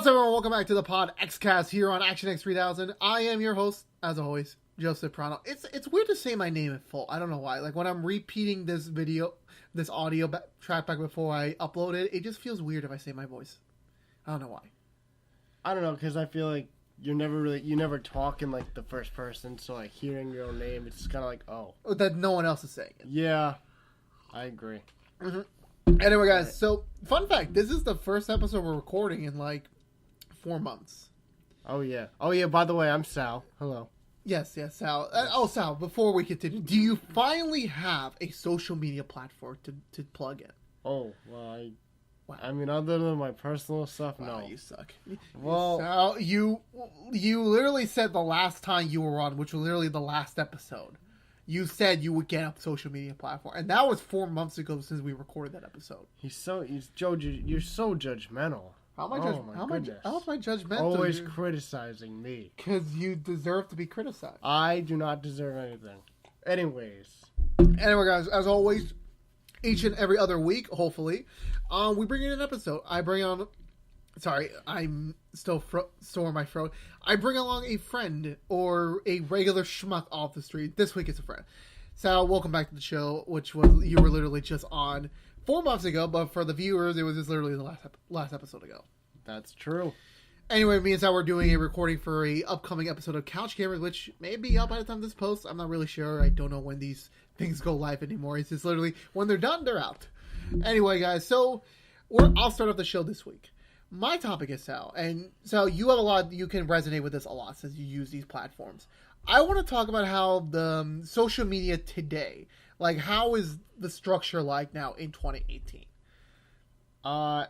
What's up, everyone? Welcome back to the PodXCast here on ActionX3000. I am your host, as always, Joseph of ActionX3000. It's weird to say my name in full. I don't know why. Like, when I'm repeating this audio track back before I upload it, it just feels weird if I say my voice. I don't know why. I don't know, because I feel like you never talk in, like, the first person, so, like, hearing your own name, it's kind of like, oh. That no one else is saying it. Yeah, I agree. Mm-hmm. Anyway, guys, so, fun fact, this is the first episode we're recording in, like, 4 months. Oh, yeah. Oh, yeah, by the way, I'm Sal. Hello. Yes, Sal. Sal, before we continue, do you finally have a social media platform to plug in? Oh, well, I mean, other than my personal stuff, wow, no. You suck. Well, Sal, you literally said the last time you were on, which was literally the last episode, you said you would get a social media platform, and that was 4 months ago since we recorded that episode. Joe, you're so judgmental. How am I judgmental? Always criticizing me. Because you deserve to be criticized. I do not deserve anything. Anyway, guys, as always, each and every other week, hopefully, we bring in an episode. Sorry, I'm still sore in my throat. I bring along a friend or a regular schmuck off the street. This week it's a friend. Sal, welcome back to the show, which you were literally just on 4 months ago, but for the viewers, it was just literally the last episode ago. That's true. Anyway, me and Sal were doing a recording for a upcoming episode of Couch Gamers, which may be up by the time this posts. I'm not really sure. I don't know when these things go live anymore. It's just literally when they're done, they're out. Anyway, guys, so I'll start off the show this week. My topic is Sal, and Sal, you have a lot. You can resonate with this a lot since you use these platforms. I want to talk about how the social media today, like how is the structure like now in 2018?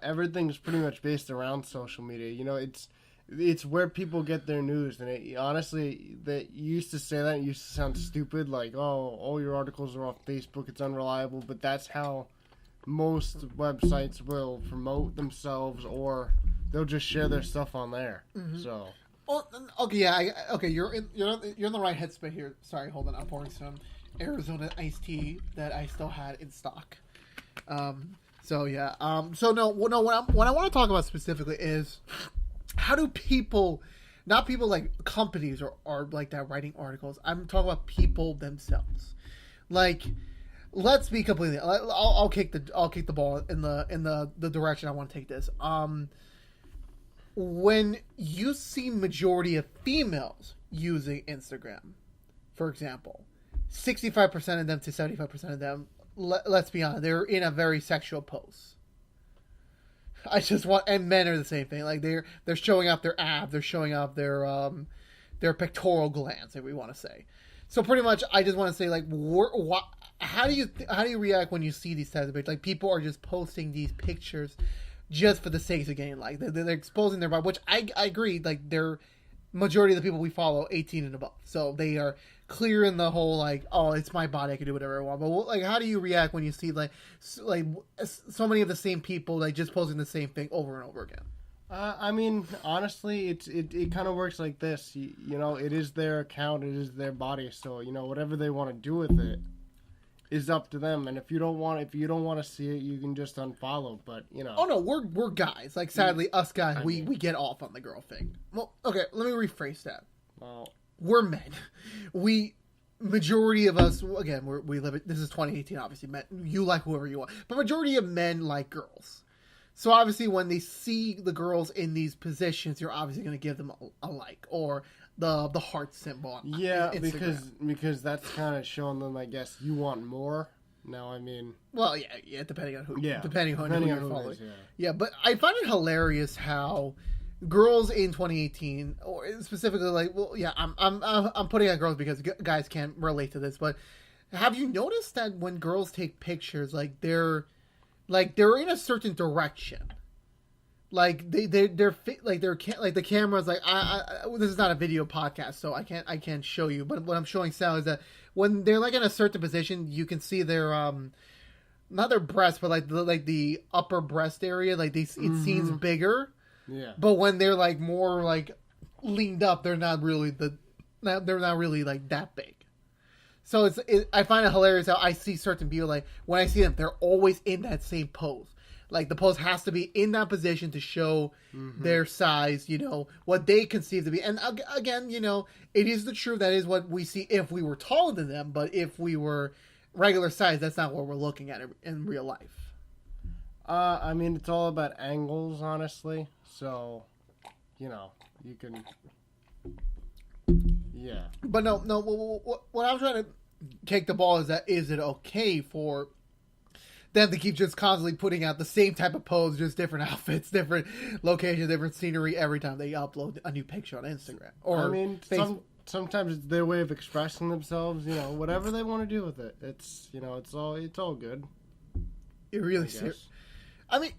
Everything's pretty much based around social media. You know, it's where people get their news, and honestly, that you used to say that, it used to sound stupid, like, oh, all your articles are off Facebook, it's unreliable, but that's how most websites will promote themselves, or they'll just share their stuff on there. Mm-hmm. So. Well, okay, yeah, you're in the right headspace here. Sorry, hold on, I'm pouring some Arizona iced tea that I still had in stock. So what I want to talk about specifically is how do people, not people like companies or like that writing articles. I'm talking about people themselves. Like, let's be completely. I'll kick the ball in the direction I want to take this. When you see majority of females using Instagram, for example, 65% of them to 75% of them, let's be honest, they're in a very sexual pose. And men are the same thing. Like they're showing off their abs, they're showing off their pectoral glands, if we want to say. So pretty much, I just want to say, like, how do you react when you see these types of pictures? Like, people are just posting these pictures just for the sake of getting like they're exposing their body, which I agree. Like, they're majority of the people we follow 18 and above, so they are clear in the whole like, oh, it's my body, I can do whatever I want. But like, how do you react when you see like so many of the same people like just posting the same thing over and over again? I mean, honestly, it kind of works like this. You know, it is their account, it is their body, so you know whatever they want to do with it is up to them. And if you don't want to see it, you can just unfollow. But you know, oh no, we're guys. Like, sadly, us guys, we get off on the girl thing. Well, okay, let me rephrase that. Well, we're men. Majority of us, again, we live it. This is 2018, obviously. Men, you like whoever you want, but majority of men like girls. So obviously, when they see the girls in these positions, you're obviously going to give them a like or the heart symbol on Instagram. because that's kind of showing them, I guess, you want more. Now, I mean, well, yeah, depending on who you're following. Yeah, but I find it hilarious how girls in 2018, or specifically, like, well, yeah, I'm putting on girls because guys can't relate to this, but have you noticed that when girls take pictures, like they're in a certain direction, like the camera's like, this is not a video podcast, so I can't show you, but what I'm showing Sal is that when they're like in a certain position, you can see their not their breast, but like the upper breast area, like it seems bigger. Yeah. But when they're like more like leaned up, they're not really like that big. So I find it hilarious how I see certain people, like when I see them, they're always in that same pose. Like, the pose has to be in that position to show their size, you know, what they conceive to be. And again, you know, it is the truth. That is what we see if we were taller than them. But if we were regular size, that's not what we're looking at in real life. I mean, it's all about angles, honestly. So, you know, you can... Yeah. But no, what I'm trying to take the ball is it okay for them to keep just constantly putting out the same type of pose, just different outfits, different locations, different scenery every time they upload a new picture on Instagram? Or I mean, sometimes it's their way of expressing themselves. You know, whatever they want to do with it. It's, you know, it's all good. It really serious. I mean,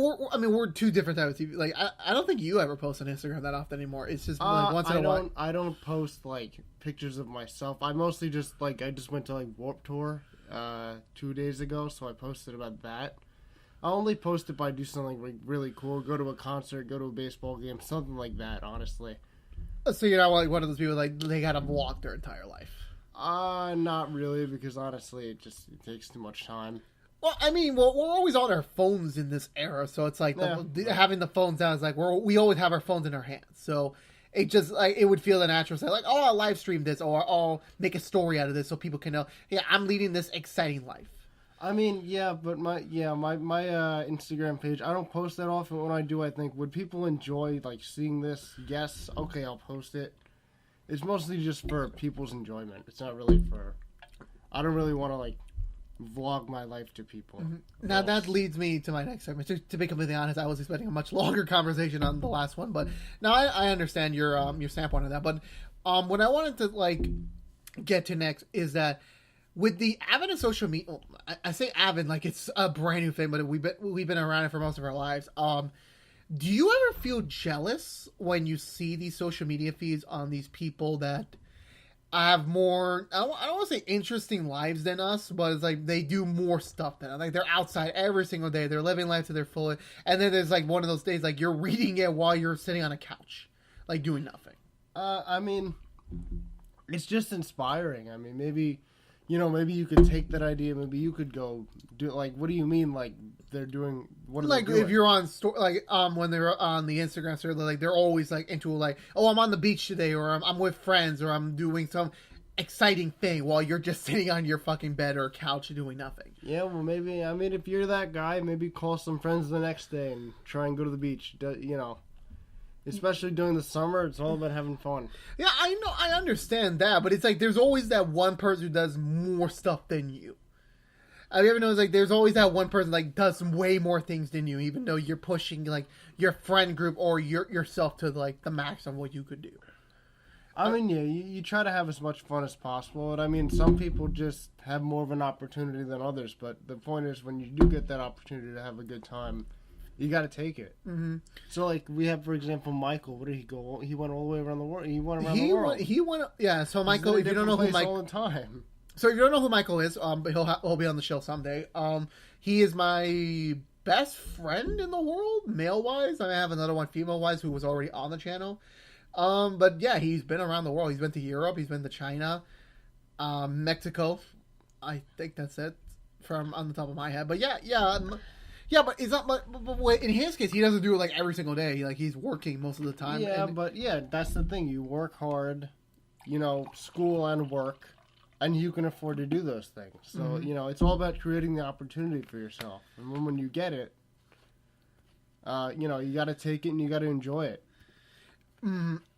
we're two different types of TV. Like, I don't think you ever post on Instagram that often anymore. It's just like once in a while. I don't post like pictures of myself. I mostly just went to like Warped Tour 2 days ago, so I posted about that. I only post if I do something really cool, go to a concert, go to a baseball game, something like that. Honestly. So you're not like one of those people like they gotta vlog their entire life. Not really, because honestly, it takes too much time. Well, I mean, we're always on our phones in this era, so it's like having the phones down is like we always have our phones in our hands. So it just like it would feel the natural say like, oh, I'll live stream this or I'll make a story out of this so people can know, yeah, I'm leading this exciting life. I mean, yeah, but my Instagram page, I don't post that often. When I do, I think, would people enjoy like seeing this? Yes, okay, I'll post it. It's mostly just for people's enjoyment. It's not really for. I don't really want to like vlog my life to people. Mm-hmm. Now that leads me to my next segment. To be completely honest, I was expecting a much longer conversation on the last one, but now I understand your standpoint on that. But what I wanted to like get to next is that with the advent of social media, I say advent like it's a brand new thing, but we've been around it for most of our lives. Do you ever feel jealous when you see these social media feeds on these people that have more, I don't want to say interesting lives than us, but it's like they do more stuff than us. Like they're outside every single day. They're living life to their fullest. And then there's like one of those days like you're reading it while you're sitting on a couch, like doing nothing. I mean, it's just inspiring. I mean, maybe you could take that idea. Maybe you could go do like, what do you mean? Like they're doing, what are like they doing? If you're on when they're on the Instagram story, like they're always like into like, oh, I'm on the beach today, or I'm with friends, or I'm doing some exciting thing while you're just sitting on your fucking bed or couch doing nothing. Yeah, well, maybe, I mean, if you're that guy, maybe call some friends the next day and try and go to the beach. You know, especially during the summer, it's all about having fun. Yeah, I know, I understand that, but it's like there's always that one person who does more stuff than you. Have you ever noticed, like, there's always that one person, like, does way more things than you, even though you're pushing, like, your friend group or yourself to, like, the max of what you could do. I mean, yeah, you try to have as much fun as possible, and I mean, some people just have more of an opportunity than others, but the point is, when you do get that opportunity to have a good time, you got to take it. Mm-hmm. So, like, we have, for example, Michael. Where did he go? He went all the way around the world. He went around the world. He went, yeah, so Michael, if you don't know who Michael... all the time. So if you don't know who Michael is, but he'll be on the show someday. He is my best friend in the world, male-wise. I have another one female-wise who was already on the channel. But yeah, he's been around the world. He's been to Europe. He's been to China, Mexico. I think that's it from on the top of my head. But yeah, but it's not. But in his case, he doesn't do it like every single day. Like he's working most of the time. Yeah, but yeah, that's the thing. You work hard, you know, school and work. And you can afford to do those things. So, you know, it's all about creating the opportunity for yourself. And when you get it, you know, you got to take it and you got to enjoy it.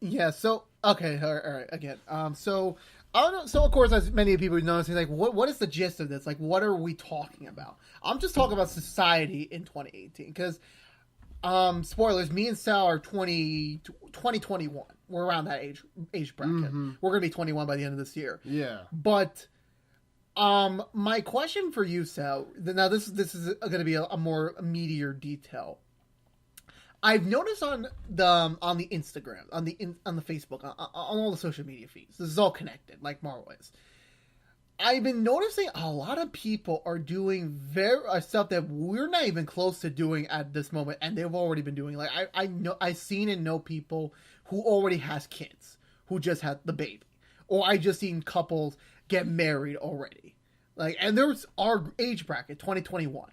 Yeah, so, okay, all right, again. So of course, as many people know, it's like, what is the gist of this? Like, what are we talking about? I'm just talking about society in 2018. Because, spoilers, me and Sal are 2021. We're around that age bracket. Mm-hmm. We're going to be 21 by the end of this year. Yeah. But my question for you, Sal, now this is going to be a more meatier detail. I've noticed on the Instagram, on the Facebook, on all the social media feeds, this is all connected, like Marvel is. I've been noticing a lot of people are doing stuff that we're not even close to doing at this moment, and they've already been doing. Like I've seen and know people who already has kids, who just had the baby, or I just seen couples get married already. Like, and there's our age bracket, 2021.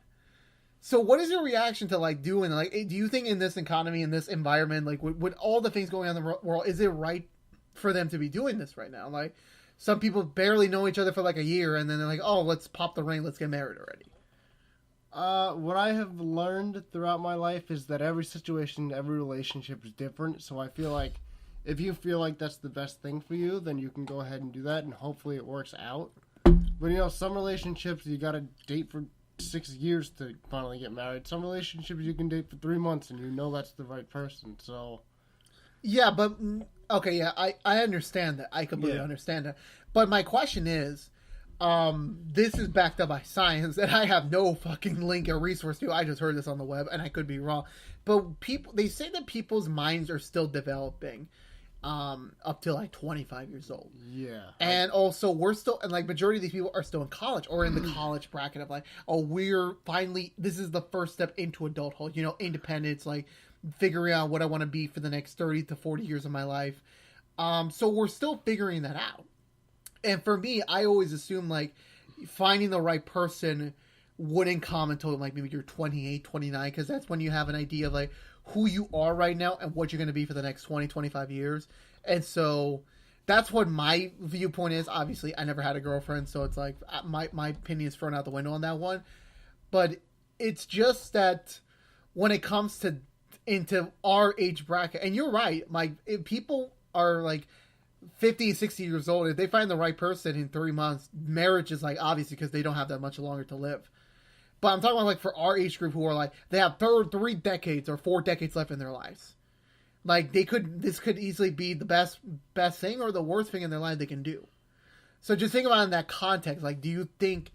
So what is your reaction to like doing like? Do you think in this economy, in this environment, like with all the things going on in the world, is it right for them to be doing this right now? Like some people barely know each other for like a year, and then they're like, oh, let's pop the ring, let's get married already. What I have learned throughout my life is that every situation, every relationship is different. So I feel like if you feel like that's the best thing for you, then you can go ahead and do that, and hopefully it works out. But you know, some relationships you gotta date for 6 years to finally get married. Some relationships you can date for 3 months, and you know that's the right person. So yeah, but okay, yeah, I understand that. I completely understand that. But my question is, this is backed up by science, and I have no fucking link or resource to. I just heard this on the web, and I could be wrong. But they say that people's minds are still developing, up to like 25 years old. Yeah. And also we're still, and like majority of these people are still in college or in the college bracket of like, oh, we're finally, this is the first step into adulthood, you know, independence, like figuring out what I want to be for the next 30 to 40 years of my life. So we're still figuring that out. And for me, I always assume like finding the right person wouldn't come until like maybe you're 28, 29, because that's when you have an idea of like who you are right now and what you're going to be for the next 20, 25 years. And so that's what my viewpoint is. Obviously, I never had a girlfriend, so it's like my opinion is thrown out the window on that one. But it's just that when it comes to into our age bracket, and you're right, like if people are like 50, 60 years old, if they find the right person in 3 months, marriage is like obviously because they don't have that much longer to live. But I'm talking about like for our age group who are like, they have 3 decades or 4 decades left in their lives. Like this could easily be the best thing or the worst thing in their life they can do. So just think about it in that context. Like, do you think,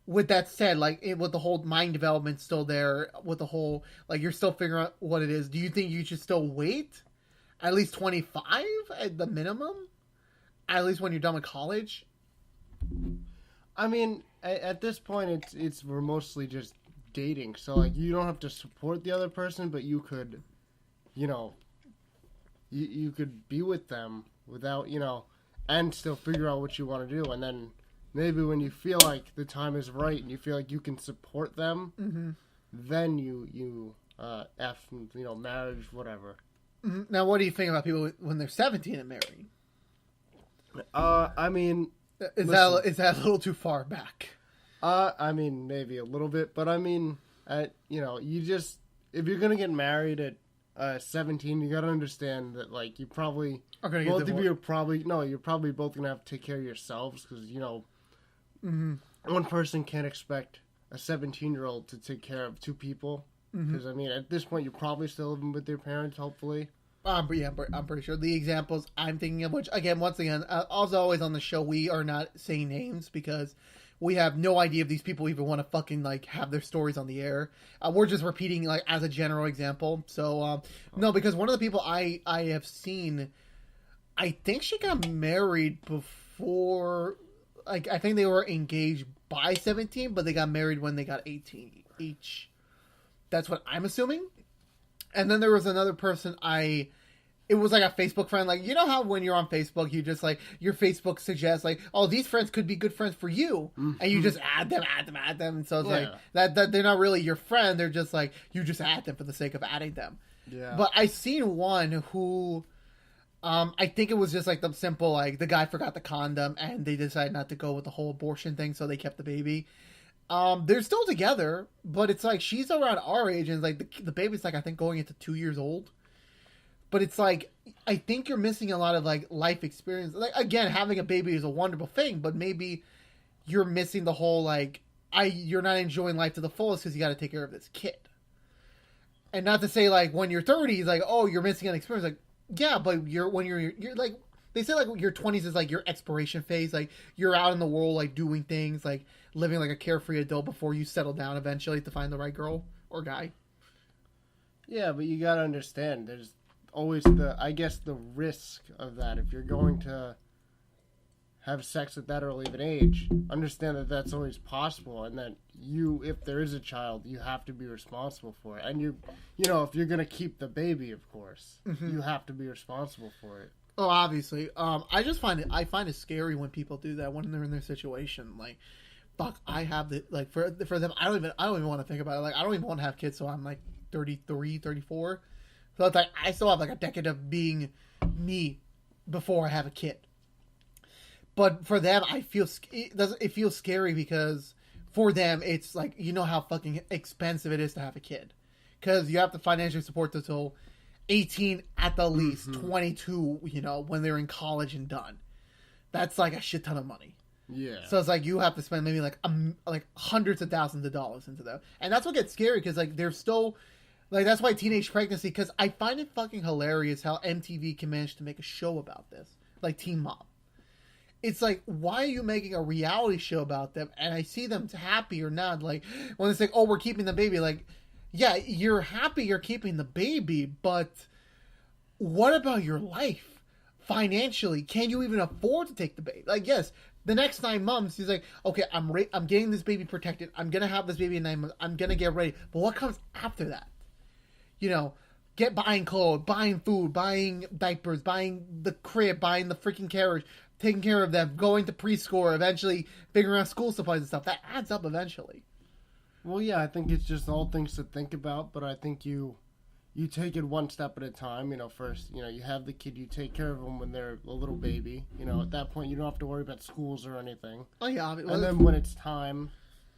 with that said, like with the whole mind development still there, with the whole, like you're still figuring out what it is, do you think you should still wait at least 25 at the minimum? At least when you're done with college? I mean, at this point, we're mostly just dating. So, like, you don't have to support the other person, but you could, you know, you could be with them without, you know, and still figure out what you want to do. And then maybe when you feel like the time is right and you feel like you can support them, then you marriage, whatever. Mm-hmm. Now, what do you think about people when they're 17 and married? I mean... Is that a little too far back? I mean, maybe a little bit, but I mean, you know, if you're gonna get married at 17, you gotta understand that, like, you probably are gonna get divorced. You're probably both gonna have to take care of yourselves because you know, one person can't expect a 17-year-old to take care of 2 people. Because I mean, at this point, you're probably still living with your parents, hopefully. But yeah, I'm pretty sure the examples I'm thinking of, which again, once again, as always on the show, we are not saying names because we have no idea if these people even want to fucking like have their stories on the air. We're just repeating like as a general example. So no, because one of the people I have seen, I think she got married before. Like I think they were engaged by 17, but they got married when they got 18 each. That's what I'm assuming. And then there was another person it was like a Facebook friend. Like, you know how when you're on Facebook, you just like, your Facebook suggests like, oh, these friends could be good friends for you. And you just add them. And so it's like, that they're not really your friend. They're just like, you just add them for the sake of adding them. Yeah. But I seen one who, I think it was just like the simple, like the guy forgot the condom and they decided not to go with the whole abortion thing. So they kept the baby. They're still together, but it's like she's around our age, and like the baby's like I think going into 2 years old. But it's like I think you're missing a lot of like life experience. Like again, having a baby is a wonderful thing, but maybe you're missing the whole like you're not enjoying life to the fullest because you got to take care of this kid. And not to say like when you're 30, it's like oh you're missing an experience. Like yeah, but you're like they say like your 20s is like your exploration phase. Like you're out in the world like doing things like living like a carefree adult before you settle down eventually to find the right girl or guy. Yeah, but you gotta understand, there's always the risk of that. If you're going to have sex at that early of an age, understand that that's always possible, and that if there is a child, you have to be responsible for it. And you know, if you're gonna keep the baby, of course, you have to be responsible for it. Oh, obviously. I find it scary when people do that when they're in their situation. Like, fuck, I have the, like, for them, I don't even want to think about it. Like, I don't even want to have kids, so I'm like 33, 34. So it's like, I still have like a decade of being me before I have a kid. But for them, it feels scary because for them, it's like, you know how fucking expensive it is to have a kid. Because you have to financially support them till 18 at the least, 22, you know, when they're in college and done. That's like a shit ton of money. Yeah. So it's like you have to spend maybe like hundreds of thousands of dollars into them. And that's what gets scary because like they're still... Like, that's why teenage pregnancy, because I find it fucking hilarious how MTV can manage to make a show about this. Like Teen Mom. It's like, why are you making a reality show about them? And I see them happy or not. Like, when they say, oh, we're keeping the baby. Like, yeah, you're happy you're keeping the baby, but what about your life? Financially, can you even afford to take the baby? Like, yes, the next 9 months, he's like, okay, I'm getting this baby protected. I'm going to have this baby in 9 months. I'm going to get ready. But what comes after that? You know, buying clothes, buying food, buying diapers, buying the crib, buying the freaking carriage, taking care of them, going to preschool, eventually figuring out school supplies and stuff. That adds up eventually. Well, yeah, I think it's just all things to think about, but I think you take it one step at a time. You know, first, you know, you have the kid, you take care of them when they're a little baby. You know, at that point, you don't have to worry about schools or anything. Oh, yeah. And then when it's time...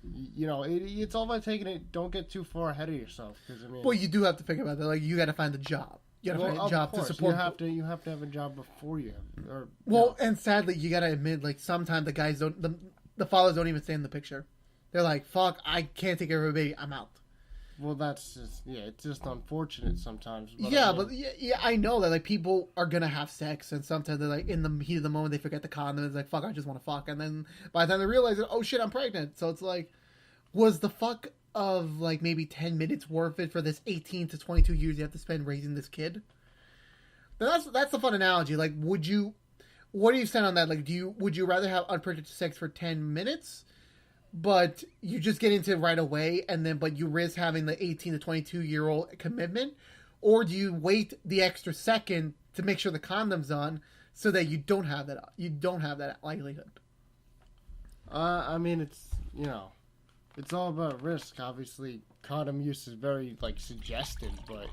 You know, it's all about taking it. Don't get too far ahead of yourself, because I mean. Well, you do have to think about that. Like, you got to find a job. You got to find a job to support. You have to have a job before you have. Or, well, and sadly, you got to admit, like, sometimes the guys don't. The fathers don't even stay in the picture. They're like, "Fuck, I can't take care of a baby. I'm out." Well, that's just it's just unfortunate sometimes. But yeah, I know that like people are gonna have sex, and sometimes they're like in the heat of the moment they forget the condom. It's like, fuck, I just want to fuck, and then by the time they realize it, oh shit, I'm pregnant. So it's like, was the fuck of like maybe 10 minutes worth it for this 18 to 22 years you have to spend raising this kid? Then that's the fun analogy. Like, what do you stand on that? Like, would you rather have unprotected sex for 10 minutes? But you just get into it right away, but you risk having the 18 to 22-year-old commitment? Or do you wait the extra second to make sure the condom's on so that you don't have that likelihood? I mean, it's, you know, it's all about risk. Obviously, condom use is very, like, suggested, but,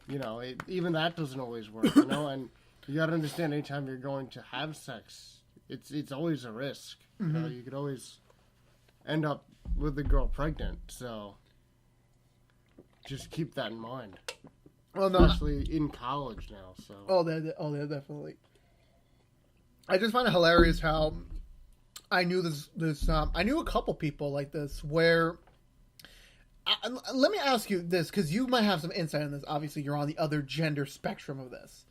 you know, even that doesn't always work, you know? And you gotta understand, anytime you're going to have sex, it's always a risk. You know, you could always end up with the girl pregnant, so just keep that in mind. Well, no, especially in college now. So yeah, definitely. I just find it hilarious how I knew this. I knew a couple people like this. Where let me ask you this, because you might have some insight on this. Obviously, you're on the other gender spectrum of this.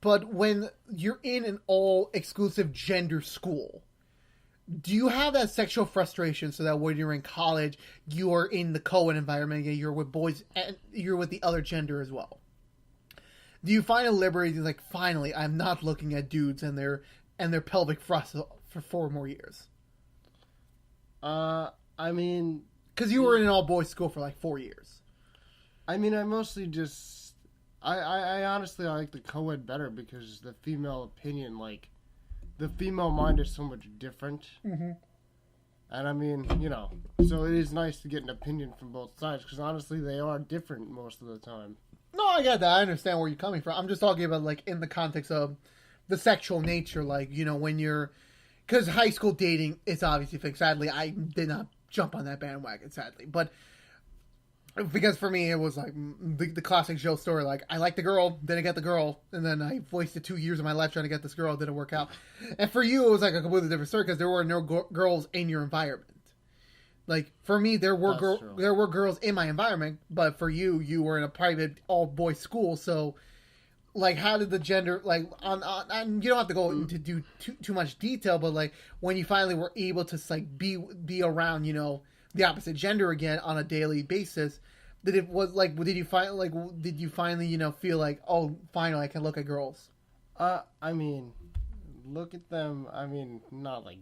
But when you're in an all-exclusive gender school, do you have that sexual frustration so that when you're in college, you're in the co-ed environment, you're with boys, and you're with the other gender as well? Do you find a liberating, like, finally, I'm not looking at dudes and their pelvic thrust for 4 more years? I mean... Because you were in an all-boys school for, like, 4 years. I mean, I mostly just... I honestly like the co-ed better because the female opinion, like... The female mind is so much different. Mm-hmm. And I mean, you know, so it is nice to get an opinion from both sides, because honestly, they are different most of the time. No, I get that. I understand where you're coming from. I'm just talking about, like, in the context of the sexual nature, like, you know, when you're... Because high school dating is obviously fixed. Sadly, I did not jump on that bandwagon, sadly. But... Because for me, it was like the classic Joe story. Like, I liked the girl, didn't get the girl, and then I wasted 2 years of my life trying to get this girl. It didn't work out. And for you, it was like a completely different story because there were no girls in your environment. Like, for me, there were girls in my environment, but for you, you were in a private all-boys school. So, like, how did the gender, like, on you don't have to go into do too much detail, but like when you finally were able to like be around, you know, the opposite gender again on a daily basis, did you finally, you know, feel like, oh, finally I can look at girls? I mean, look at them. I mean, not like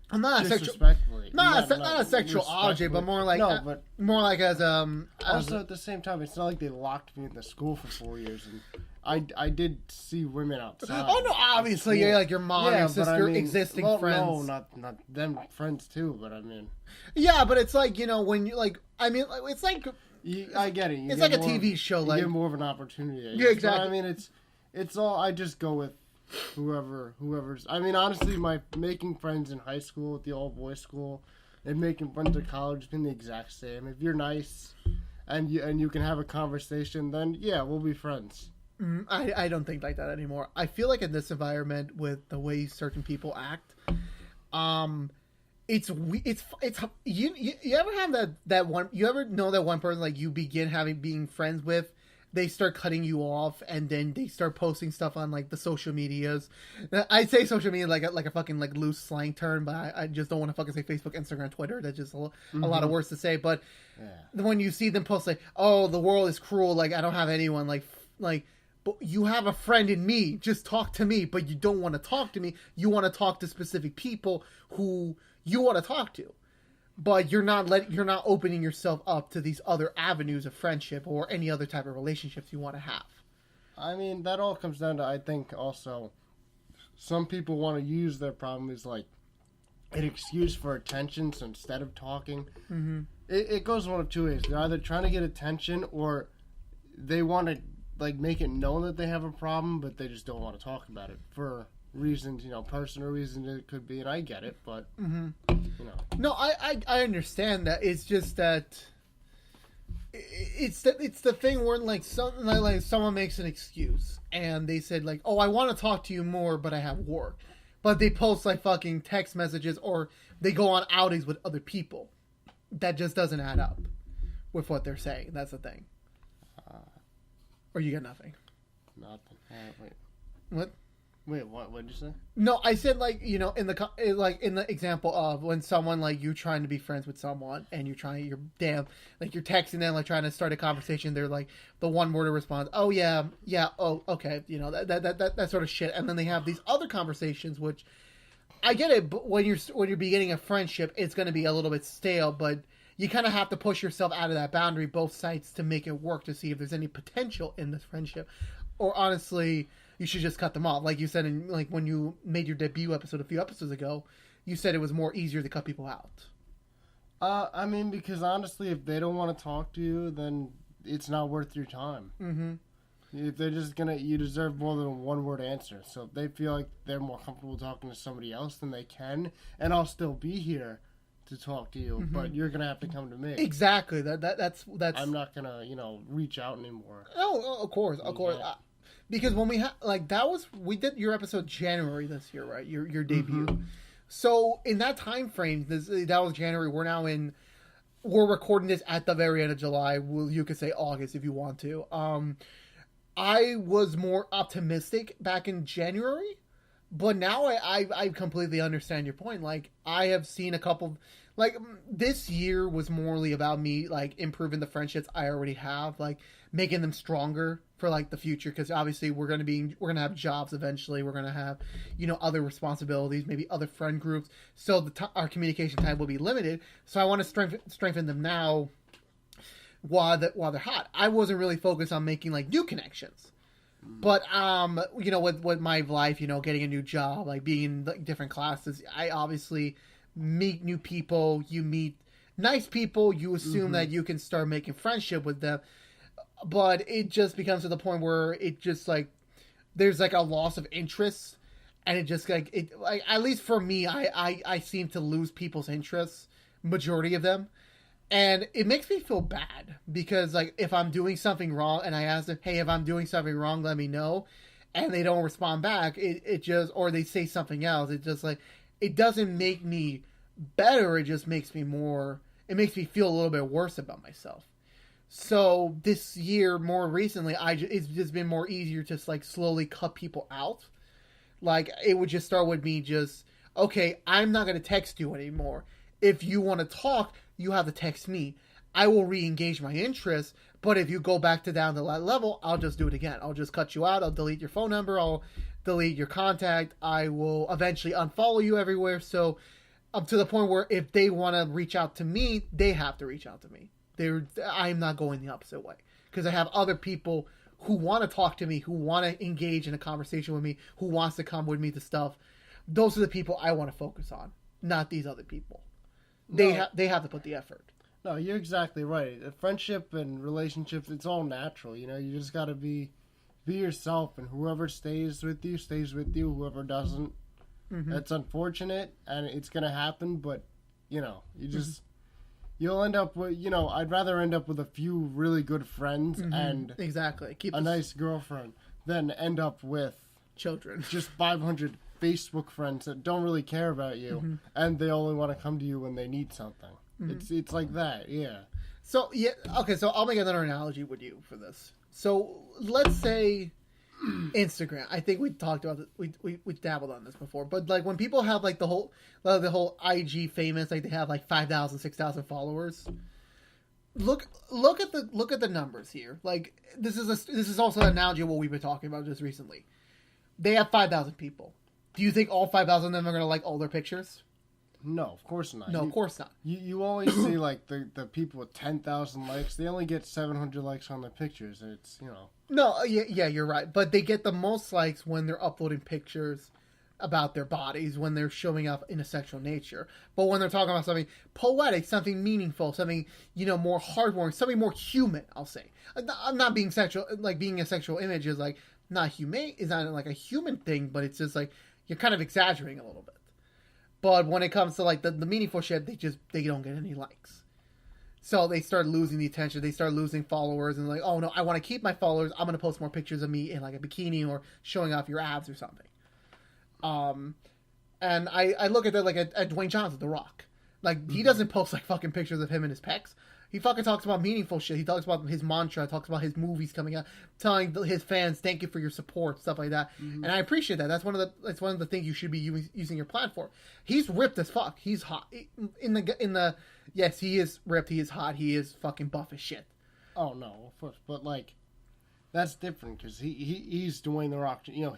I'm not a sexual object, but more like more like as also at the same time, it's not like they locked me in the school for 4 years, and I did see women outside. Oh no, obviously, yeah, like your mom, your sister, existing friends. No, not them friends too, but I mean. Yeah, but it's like, when you like, I mean, it's like. I get it. It's like a TV show. You get more of an opportunity. Yeah, exactly. But, I mean, it's all. I just go with whoever's. I mean, honestly, my making friends in high school at the all boys school, and making friends at college has been the exact same. If you're nice, and you can have a conversation, then yeah, we'll be friends. I don't think like that anymore. I feel like in this environment with the way certain people act, it's you ever have that one, you ever know that one person like you begin being friends with, they start cutting you off and then they start posting stuff on like the social medias. I say social media like a fucking like loose slang term, but I just don't want to fucking say Facebook, Instagram, Twitter. That's just a lot of words to say. But when you see them post like, oh, the world is cruel, like I don't have anyone, like but you have a friend in me, just talk to me. But you don't want to talk to me. You want to talk to specific people who you want to talk to, but you're not opening yourself up to these other avenues of friendship or any other type of relationships you want to have. I mean, that all comes down to, I think, also some people want to use their problem as like an excuse for attention. So instead of talking, it goes one of two ways. They're either trying to get attention or they want to like make it known that they have a problem, but they just don't want to talk about it for reasons, personal reasons it could be, and I get it, but No, I understand that. It's just that it's the thing where like someone makes an excuse and they said like, oh, I want to talk to you more, but I have work, but they post like fucking text messages or they go on outings with other people. That just doesn't add up with what they're saying. That's the thing. Or you got nothing. Nothing. Wait. What? Wait, what did you say? No, I said in the example of when someone like you trying to be friends with someone and you're texting them, like trying to start a conversation. They're like the one word of response. Oh yeah, oh okay, that sort of shit. And then they have these other conversations, which I get it. But when you're beginning a friendship, it's going to be a little bit stale, but you kind of have to push yourself out of that boundary, both sides, to make it work, to see if there's any potential in this friendship, or honestly, you should just cut them off. Like you said, when you made your debut episode a few episodes ago, you said it was more easier to cut people out. I mean, because honestly, if they don't want to talk to you, then it's not worth your time. Mm-hmm. If they're just you deserve more than a one-word answer. So if they feel like they're more comfortable talking to somebody else, then they can, and I'll still be here to talk to you, but you're gonna have to come to me. Exactly. That's. I'm not gonna, reach out anymore. Oh, of course. Because when we did your episode January this year, right? Your debut. Mm-hmm. So in that time frame, that was January. We're recording this at the very end of July. Well, you could say August if you want to. I was more optimistic back in January. But now I completely understand your point. Like, I have seen a couple, like, this year was morely about me, like, improving the friendships I already have, like, making them stronger for, like, the future. Because obviously we're going to have jobs eventually. We're going to have, other responsibilities, maybe other friend groups. So our communication time will be limited. So I want to strengthen them now while they're hot. I wasn't really focused on making, like, new connections. But, with my life, getting a new job, like being in like, different classes, I obviously meet new people. You meet nice people. You assume that you can start making friendship with them. But it just becomes to the point where it just like, there's like a loss of interest. And it just like, at least for me, I seem to lose people's interests, majority of them. And it makes me feel bad because, like, if I'm doing something wrong and I ask them, hey, if I'm doing something wrong, let me know. And they don't respond back. It just, or they say something else. It just, like, it doesn't make me better. It just makes me it makes me feel a little bit worse about myself. So this year, more recently, it's just been more easier to, like, slowly cut people out. Like, it would just start with me just, okay, I'm not going to text you anymore. If you want to talk, you have to text me. I will re-engage my interest, but if you go back down to that level, I'll just do it again. I'll just cut you out. I'll delete your phone number. I'll delete your contact. I will eventually unfollow you everywhere. So up to the point where if they want to reach out to me, they have to reach out to me. I'm not going the opposite way because I have other people who want to talk to me, who want to engage in a conversation with me, who wants to come with me to stuff. Those are the people I want to focus on, not these other people. They have to put the effort. No, you're exactly right. Friendship and relationships, it's all natural. You know, you just got to be yourself, and whoever stays with you, stays with you. Whoever doesn't, that's unfortunate, and it's going to happen, but, you know, you just... You'll end up with, you know, I'd rather end up with a few really good friends and keep a nice girlfriend than end up with children. Just 500 Facebook friends that don't really care about you and they only want to come to you when they need something. It's like that, yeah. So, yeah, okay, so I'll make another analogy with you for this. So, let's say Instagram. I think we talked about it. We dabbled on this before, but like when people have like the whole IG famous, like they have like 5,000, 6,000 followers. Look at the numbers here. Like this is also an analogy of what we've been talking about just recently. They have 5,000 people. Do you think all 5,000 of them are gonna like all their pictures? No, of course not. No, of course not. You always see like the people with 10,000 likes. They only get 700 likes on their pictures. It's, you know. No, yeah, you're right. But they get the most likes when they're uploading pictures about their bodies, when they're showing up in a sexual nature. But when they're talking about something poetic, something meaningful, something, you know, more heartwarming, something more human, I'll say. I'm not being sexual, like being a sexual image is like not humane, is not like a human thing, but it's just like you're kind of exaggerating a little bit. But when it comes to like the meaningful shit, they don't get any likes. So they start losing the attention. They start losing followers, and like, oh no, I want to keep my followers. I'm gonna post more pictures of me in like a bikini or showing off your abs or something. And I look at that like at Dwayne Johnson, The Rock. Like he doesn't post like fucking pictures of him and his pecs. He fucking talks about meaningful shit. He talks about his mantra. Talks about his movies coming out, telling his fans thank you for your support, stuff like that. And I appreciate that. That's one of the things you should be using your platform. He's ripped as fuck. He's hot in the. Yes, he is ripped. He is hot. He is fucking buff as shit. Oh no, of course, but like that's different because he's Dwayne The Rock. You know,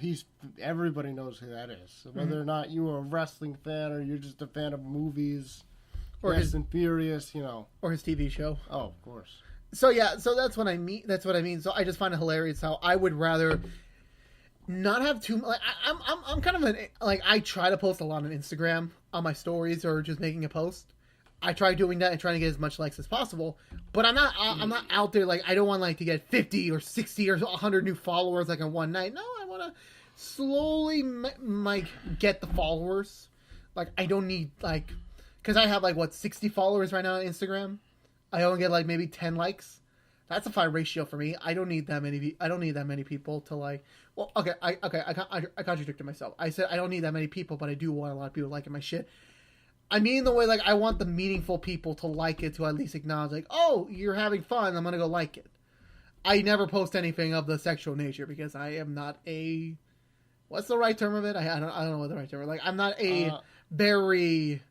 everybody knows who that is. So whether or not you are a wrestling fan or you're just a fan of movies. Or Fast and Furious, you know, or his TV show. Oh, of course. So yeah, so that's what I mean. That's what I mean. So I just find it hilarious how I would rather not have too. Like I'm kind of like I try to post a lot on Instagram on my stories or just making a post. I try doing that and trying to get as much likes as possible. But I'm not out there like I don't want like to get 50 or 60 or 100 new followers like in one night. No, I want to slowly like get the followers. Like I don't need like. Because I have, 60 followers right now on Instagram. I only get, maybe 10 likes. That's a fine ratio for me. I don't need that many people to, Well, okay, I contradicted myself. I said I don't need that many people, but I do want a lot of people liking my shit. I mean the way, I want the meaningful people to like it, to at least acknowledge, oh, you're having fun, I'm going to go like it. I never post anything of the sexual nature because I am not a... What's the right term of it? I don't know what the right term is. I'm not a very...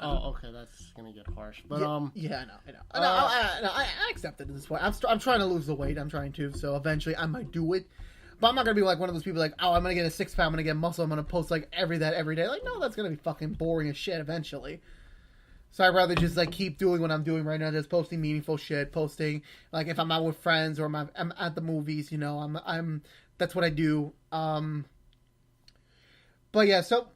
okay, that's gonna get harsh. But yeah, I know. I accept it at this point. I'm trying to lose the weight. I'm trying to, so eventually I might do it. But I'm not gonna be like one of those people like, oh, I'm gonna get a 6-pack, I'm gonna get muscle, I'm gonna post every day. Like, no, that's gonna be fucking boring as shit eventually. So I'd rather just keep doing what I'm doing right now, just posting meaningful shit, posting if I'm out with friends or I'm at the movies, you know, I'm that's what I do. But yeah, so.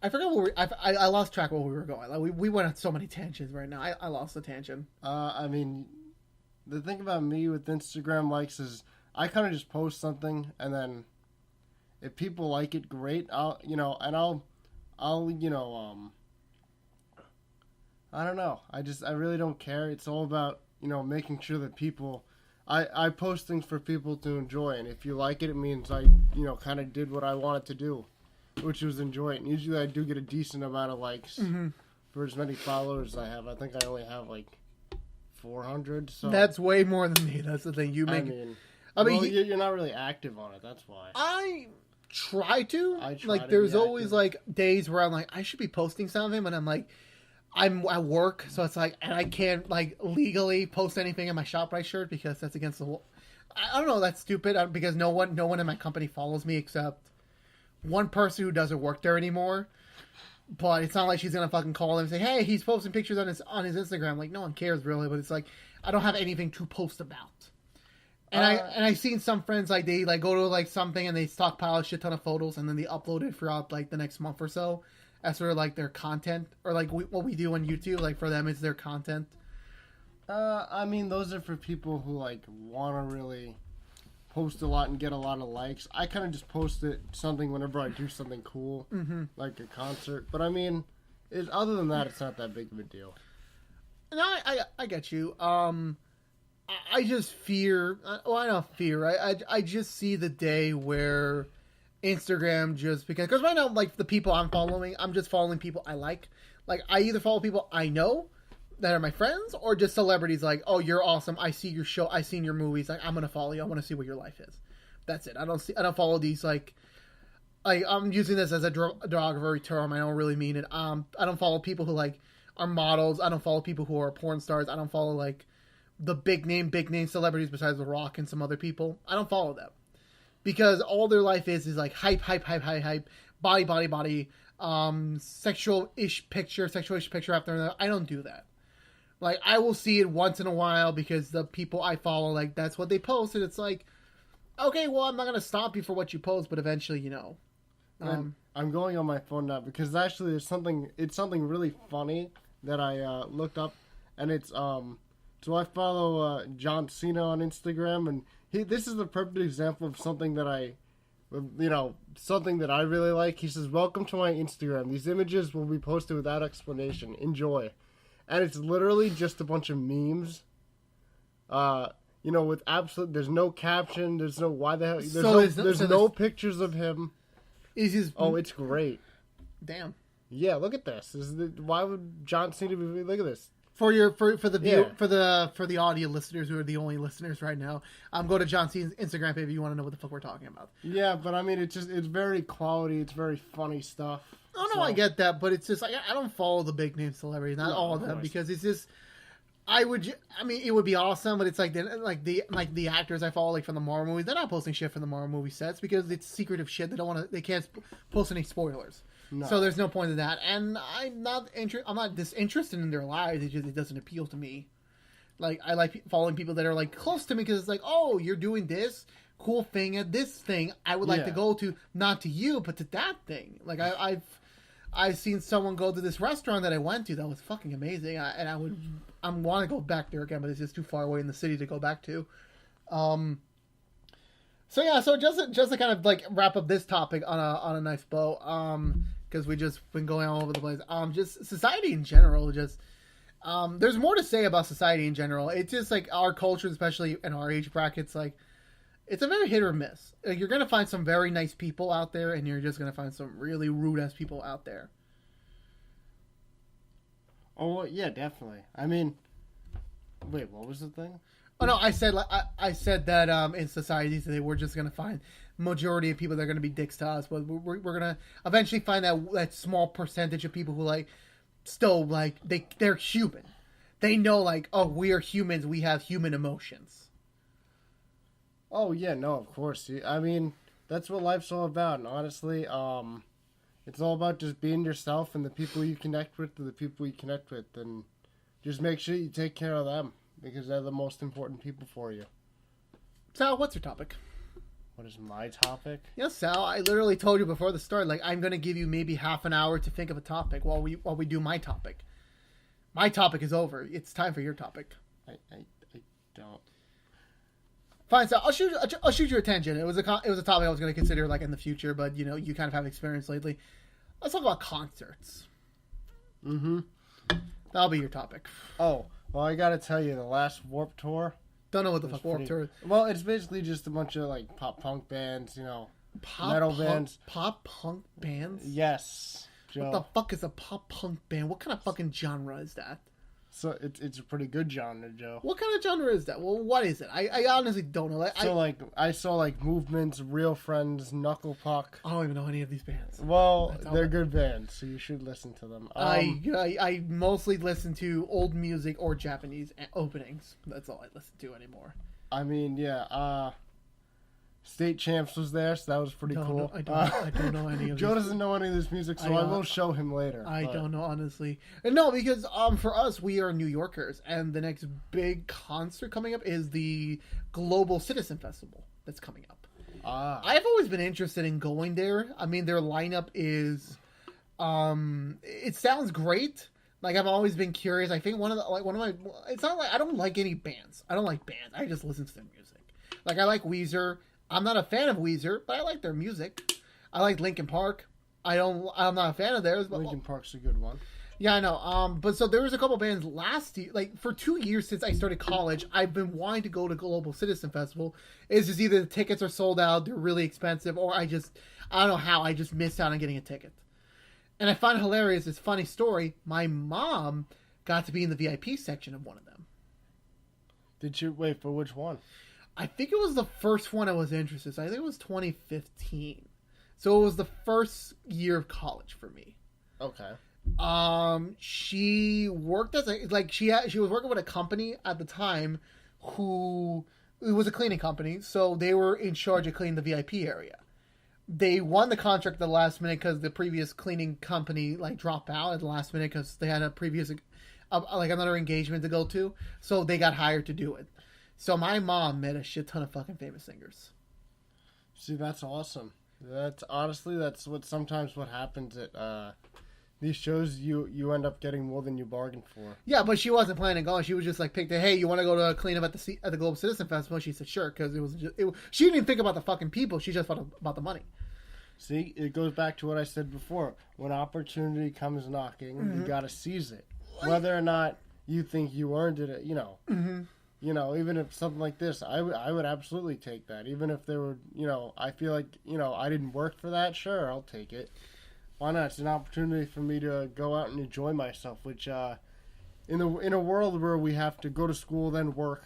I forgot what I lost track of where we were going. We went on so many tangents right now. I lost the tangent. I mean, the thing about me with Instagram likes is I kind of just post something and then if people like it, great. I'll I don't know. I really don't care. It's all about, making sure that people, I post things for people to enjoy. And if you like it, it means I, kind of did what I wanted to do. Which was enjoy it. And usually I do get a decent amount of likes for as many followers as I have. I think I only have 400. So that's way more than me. That's the thing. You're not really active on it. That's why. I try to. There's always days where I'm I should be posting something, but I'm I'm at work, so it's and I can't legally post anything in my ShopRite shirt because that's against the law. I don't know. That's stupid because no one in my company follows me except one person who doesn't work there anymore, but it's not like she's gonna fucking call him and say, hey, he's posting pictures on his Instagram. No one cares really, but it's I don't have anything to post about. And I've seen some friends like they like go to like something and they stockpile a shit ton of photos and then they upload it throughout like the next month or so as sort of like their content, or like what we do on YouTube. Like for them, it's their content. I mean, those are for people who like want to really post a lot and get a lot of likes. I kind of just post something whenever I do something cool, like a concert. But I mean, other than that, it's not that big of a deal. No, I get you. I just fear. Well, I don't fear. I just see the day where Instagram just because right now, like the people I'm following, I'm just following people I like. Like I either follow people I know that are my friends, or just celebrities. Like, oh, you're awesome. I see your show. I've seen your movies. Like, I'm gonna follow you. I want to see what your life is. That's it. I don't follow these like. I'm using this as a derogatory term. I don't really mean it. I don't follow people who like are models. I don't follow people who are porn stars. I don't follow like the big name celebrities besides The Rock and some other people. I don't follow them because all their life is like hype, body, sexual-ish picture after another. I don't do that. Like, I will see it once in a while because the people I follow, like, that's what they post, and it's like, okay, well, I'm not gonna stop you for what you post, but eventually, you know. I'm going on my phone now because actually it's something really funny that I looked up, and it's so I follow John Cena on Instagram, and this is the perfect example of something that something that I really like. He says, "Welcome to my Instagram. These images will be posted without explanation. Enjoy." And it's literally just a bunch of memes. With there's no caption, there's no why the hell, there's no pictures of him. It's great. Damn. Yeah, look at this. Why would John Cena look at this? For the audio listeners who are the only listeners right now, go to John Cena's Instagram page if you want to know what the fuck we're talking about. Yeah, but I mean, it's very quality. It's very funny stuff. Oh no, I get that, but it's just like I don't follow the big name celebrities, not all of them, because it's just it would be awesome, but it's like the actors I follow, like from the Marvel movies, they're not posting shit from the Marvel movie sets because it's secretive shit. They can't post any spoilers. No. So there's no point in that, and I'm not disinterested in their lives. It doesn't appeal to me. Like I like following people that are like close to me because it's like, oh, you're doing this cool thing at this thing. I would like to go to, not to you, but to that thing. Like I've seen someone go to this restaurant that I went to that was fucking amazing, and I want to go back there again, but it's just too far away in the city to go back to. So just to kind of like wrap up this topic on a nice bow, because we just been going all over the place. Just society in general, there's more to say about society in general. It's just like our culture, especially in our age brackets, like it's a very hit or miss. Like, you're gonna find some very nice people out there, and you're just gonna find some really rude ass people out there. Oh yeah, definitely. I mean, wait, what was the thing? Oh no, I said that in society today we're just gonna find majority of people that are gonna be dicks to us, but we're gonna eventually find that small percentage of people who like still like they're human. They know like, oh, we are humans. We have human emotions. Oh yeah, no, of course. I mean, that's what life's all about. And honestly, it's all about just being yourself, and the people you connect with are the people you connect with, and just make sure you take care of them because they're the most important people for you. Sal, what's your topic? What is my topic? Yes, Sal. I literally told you before the start, like I'm gonna give you maybe half an hour to think of a topic while we do my topic. My topic is over. It's time for your topic. I don't. Fine, so I'll shoot your attention. It was a topic I was going to consider like in the future, but you kind of have experience lately. Let's talk about concerts. Mm-hmm. That'll be your topic. Oh, well, I got to tell you, the last Warped Tour. Don't know what the fuck Warped Tour is. Well, it's basically just a bunch of like pop punk bands, metal bands. Pop punk bands? Yes, Joe. What the fuck is a pop punk band? What kind of fucking genre is that? So it's a pretty good genre, Joe. What kind of genre is that? Well, what is it? I honestly don't know. I saw Movements, Real Friends, Knuckle Puck. I don't even know any of these bands. Well, they're good bands, so you should listen to them. I mostly listen to old music or Japanese openings. That's all I listen to anymore. I mean, yeah. State Champs was there, so that was pretty cool. I don't know any of Joe doesn't know any of this music, so I will show him later. I don't know, honestly. No, because for us, we are New Yorkers, and the next big concert coming up is the Global Citizen Festival that's coming up. I've always been interested in going there. I mean, their lineup is... it sounds great. Like, I've always been curious. I think one of my... It's not like... I don't like any bands. I don't like bands. I just listen to their music. Like, I like Weezer... I'm not a fan of Weezer, but I like their music. I like Linkin Park. I'm not a fan of theirs, but Linkin Park's a good one. Yeah, I know. But so there was a couple bands last year, like for 2 years since I started college, I've been wanting to go to Global Citizen Festival. It's just either the tickets are sold out, they're really expensive, or I don't know how, I just missed out on getting a ticket. And I find it hilarious, this funny story, my mom got to be in the VIP section of one of them. Did you wait for which one? I think it was the first one I was interested in. So I think it was 2015. So it was the first year of college for me. Okay. She worked as she was working with a company at the time it was a cleaning company, so they were in charge of cleaning the VIP area. They won the contract at the last minute because the previous cleaning company dropped out at the last minute because they had a previous another engagement to go to, so they got hired to do it. So my mom met a shit ton of fucking famous singers. See, that's awesome. That's what happens at these shows. You end up getting more than you bargained for. Yeah, but she wasn't planning on going. She was just picked hey, you want to go to clean up at the Global Citizen Festival? She said sure, because she didn't even think about the fucking people. She just thought about the money. See, it goes back to what I said before. When opportunity comes knocking, you gotta seize it. Whether or not you think you earned it, Mm-hmm. Even if something like this, I would absolutely take that. Even if there were, I feel like, I didn't work for that, sure, I'll take it. Why not? It's an opportunity for me to go out and enjoy myself, which, in a world where we have to go to school, then work.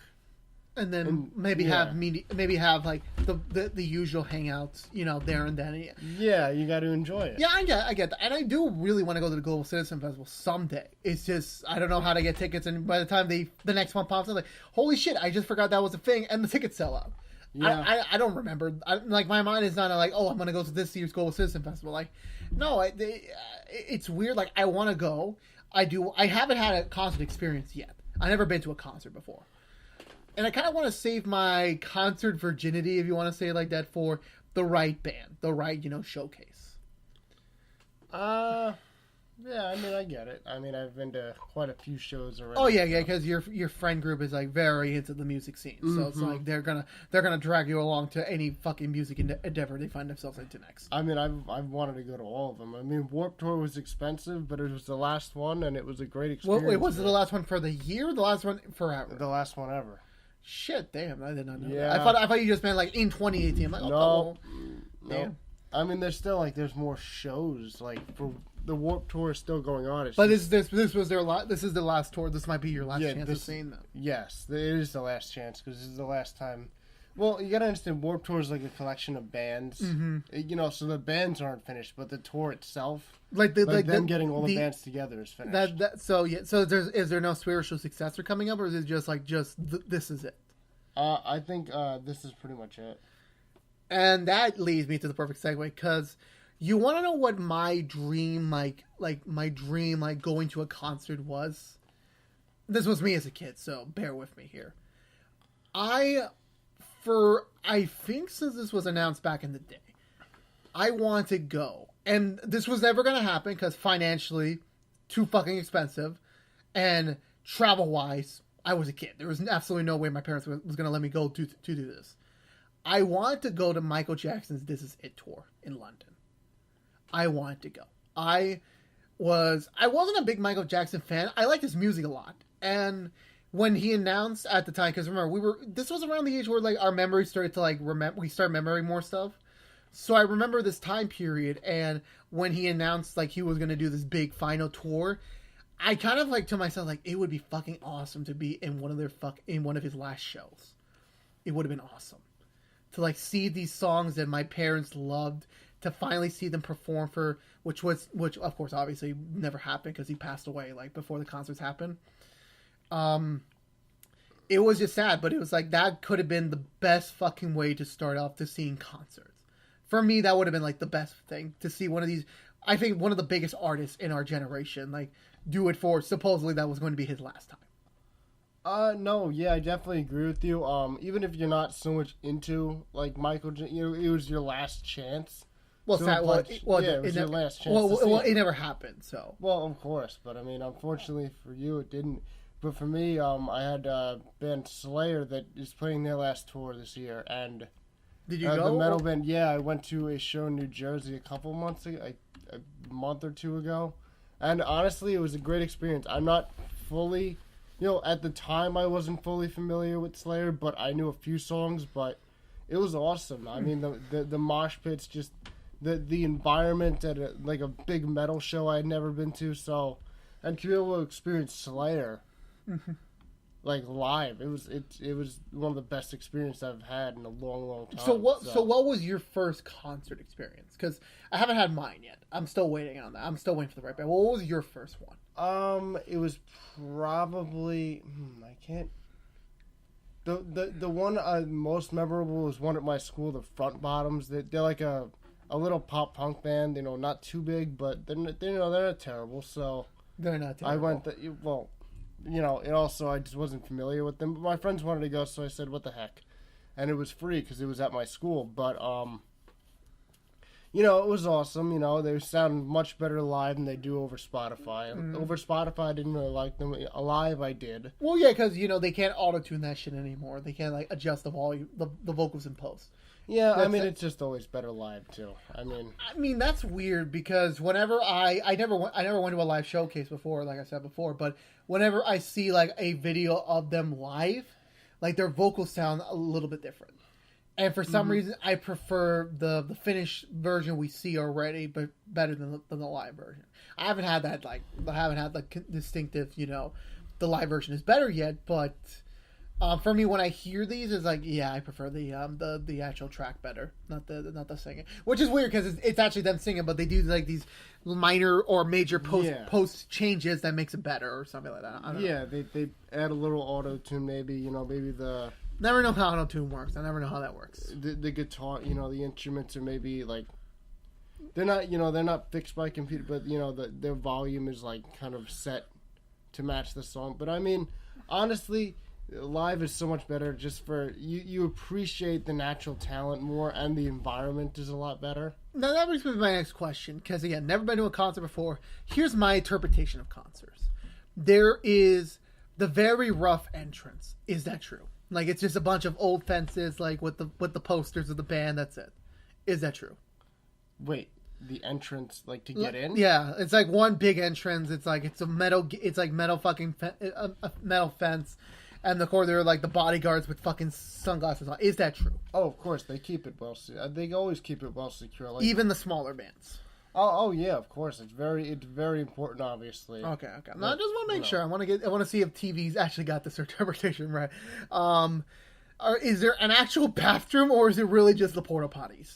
And then maybe have the usual hangouts, there and then. Yeah, you got to enjoy it. Yeah, I get that. And I do really want to go to the Global Citizen Festival someday. It's just, I don't know how to get tickets, and by the time the next one pops up, holy shit, I just forgot that was a thing, and the tickets sell out. Yeah. I don't remember. My mind is not I'm going to go to this year's Global Citizen Festival. No, it's weird. I want to go. I haven't had a concert experience yet. I've never been to a concert before. And I kind of want to save my concert virginity, if you want to say it like that, for the right band, the right, showcase. Yeah, I mean, I get it. I mean, I've been to quite a few shows already. Oh yeah, because your friend group is very into the music scene, so it's they're gonna drag you along to any fucking music endeavor they find themselves into next. I mean, I've wanted to go to all of them. I mean, Warped Tour was expensive, but it was the last one, and it was a great experience. Wait, was it the last one for the year? Or the last one forever? The last one ever. Shit, damn! I did not know. Yeah. That. I thought you just meant in 2018. I'm like, no. Damn. I mean, there's still there's more shows for the Warped Tour is still going on. But this was this is the last tour. This might be your last chance of seeing them. Yes, it is the last chance because this is the last time. Well, you gotta understand, Warped Tour is a collection of bands. Mm-hmm. So the bands aren't finished, but the tour itself, them getting all the bands together is finished. So is there no spiritual successor coming up, or is it just this is it? I think this is pretty much it. And that leads me to the perfect segue, because you want to know what my dream, my dream going to a concert was? This was me as a kid, so bear with me here. I think since this was announced back in the day, I want to go. And this was never going to happen because financially, too fucking expensive. And travel-wise, I was a kid. There was absolutely no way my parents was going to let me go to do this. I wanted to go to Michael Jackson's This Is It tour in London. I wanted to go. I wasn't a big Michael Jackson fan. I liked his music a lot. And when he announced at the time, because remember, this was around the age where our memories started to we started remembering more stuff. So I remember this time period, and when he announced he was going to do this big final tour, I kind of to myself it would be fucking awesome to be in one of his last shows. It would have been awesome to see these songs that my parents loved, to finally see them perform which of course obviously never happened because he passed away before the concerts happened. it was just sad, but it was like that could have been the best fucking way to start off to seeing concerts. For me, that would have been like the best thing to see one of these. I think one of the biggest artists in our generation, like, do it for supposedly that was going to be his last time. No, yeah, I definitely agree with you. Even if you're not so much into like Michael, it was your last chance. Well, sad. It was your last chance. Well, it never happened. So. Well, of course, but I mean, unfortunately for you, it didn't. But for me, I had band Slayer that is playing their last tour this year, and did you go? The metal band? Yeah, I went to a show in New Jersey a couple months ago, a month or two ago, and honestly, it was a great experience. I'm not fully, at the time, I wasn't fully familiar with Slayer, but I knew a few songs. But it was awesome. I mean, the mosh pits, just the environment at a big metal show I had never been to. So, and to be able to experience Slayer. Like live, it was one of the best experiences I've had in a long time. So what was your first concert experience? Because I haven't had mine yet. I'm still waiting on that. I'm still waiting for the right band. What was your first one? It was probably I can't. The one most memorable was one at my school, the Front Bottoms. They're like a little pop punk band. Not too big, but they're not terrible. So they're not terrible. I went and also I just wasn't familiar with them. But my friends wanted to go, so I said, what the heck? And it was free because it was at my school. But, it was awesome. They sound much better live than they do over Spotify. Over Spotify, I didn't really like them. Live, I did. Well, yeah, because, they can't auto-tune that shit anymore. They can't, adjust the volume, the vocals in post. Yeah, it's just always better live, too. I mean, that's weird because whenever I never went to a live showcase before, like I said before, but whenever I see, like, a video of them live, like, their vocals sound a little bit different. And for some reason, I prefer the finished version we see already, but better than the live version. I haven't had that, distinctive, the live version is better yet, but... for me, when I hear these, it's like, yeah, I prefer the actual track better, not the singing. Which is weird because it's actually them singing, but they do like these minor or major post changes that makes it better or something like that. I don't know. They add a little auto tune, maybe maybe the. Never know how auto tune works. I never know how that works. The guitar, the instruments are maybe like. They're not fixed by computer, but their volume is like kind of set to match the song. But I mean, honestly. Live is so much better just for you appreciate the natural talent more and the environment is a lot better. Now that brings me to my next question because again, never been to a concert before. Here's my interpretation of concerts. There is the very rough entrance. Is that true? Like it's just a bunch of old fences like with the posters of the band, that's it. Is that true? Wait, the entrance like to get in? Yeah, it's like one big entrance. It's like metal fucking a metal fence. And the core, they're like the bodyguards with fucking sunglasses on. Is that true? Oh, of course. They keep it well. They always keep it well secure. Like, even the smaller bands. Oh yeah, of course. It's very important, obviously. Okay. No, I just want to make sure. I want to see if TV's actually got this interpretation right. Is there an actual bathroom, or is it really just the porta potties?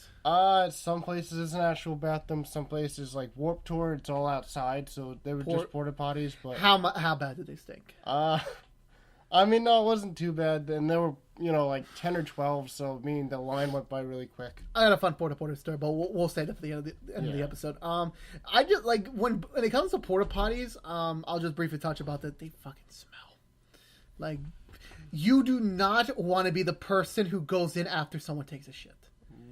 Some places it's an actual bathroom. Some places like Warped Tour, it's all outside, so they were just porta potties. But how bad did they stink? I mean, no, it wasn't too bad. And there were, like 10 or 12, so meaning the line went by really quick. I got a fun porta story, but we'll save that for the end of the episode. I just like when it comes to porta potties, I'll just briefly touch about that. They fucking smell. Like, you do not want to be the person who goes in after someone takes a shit.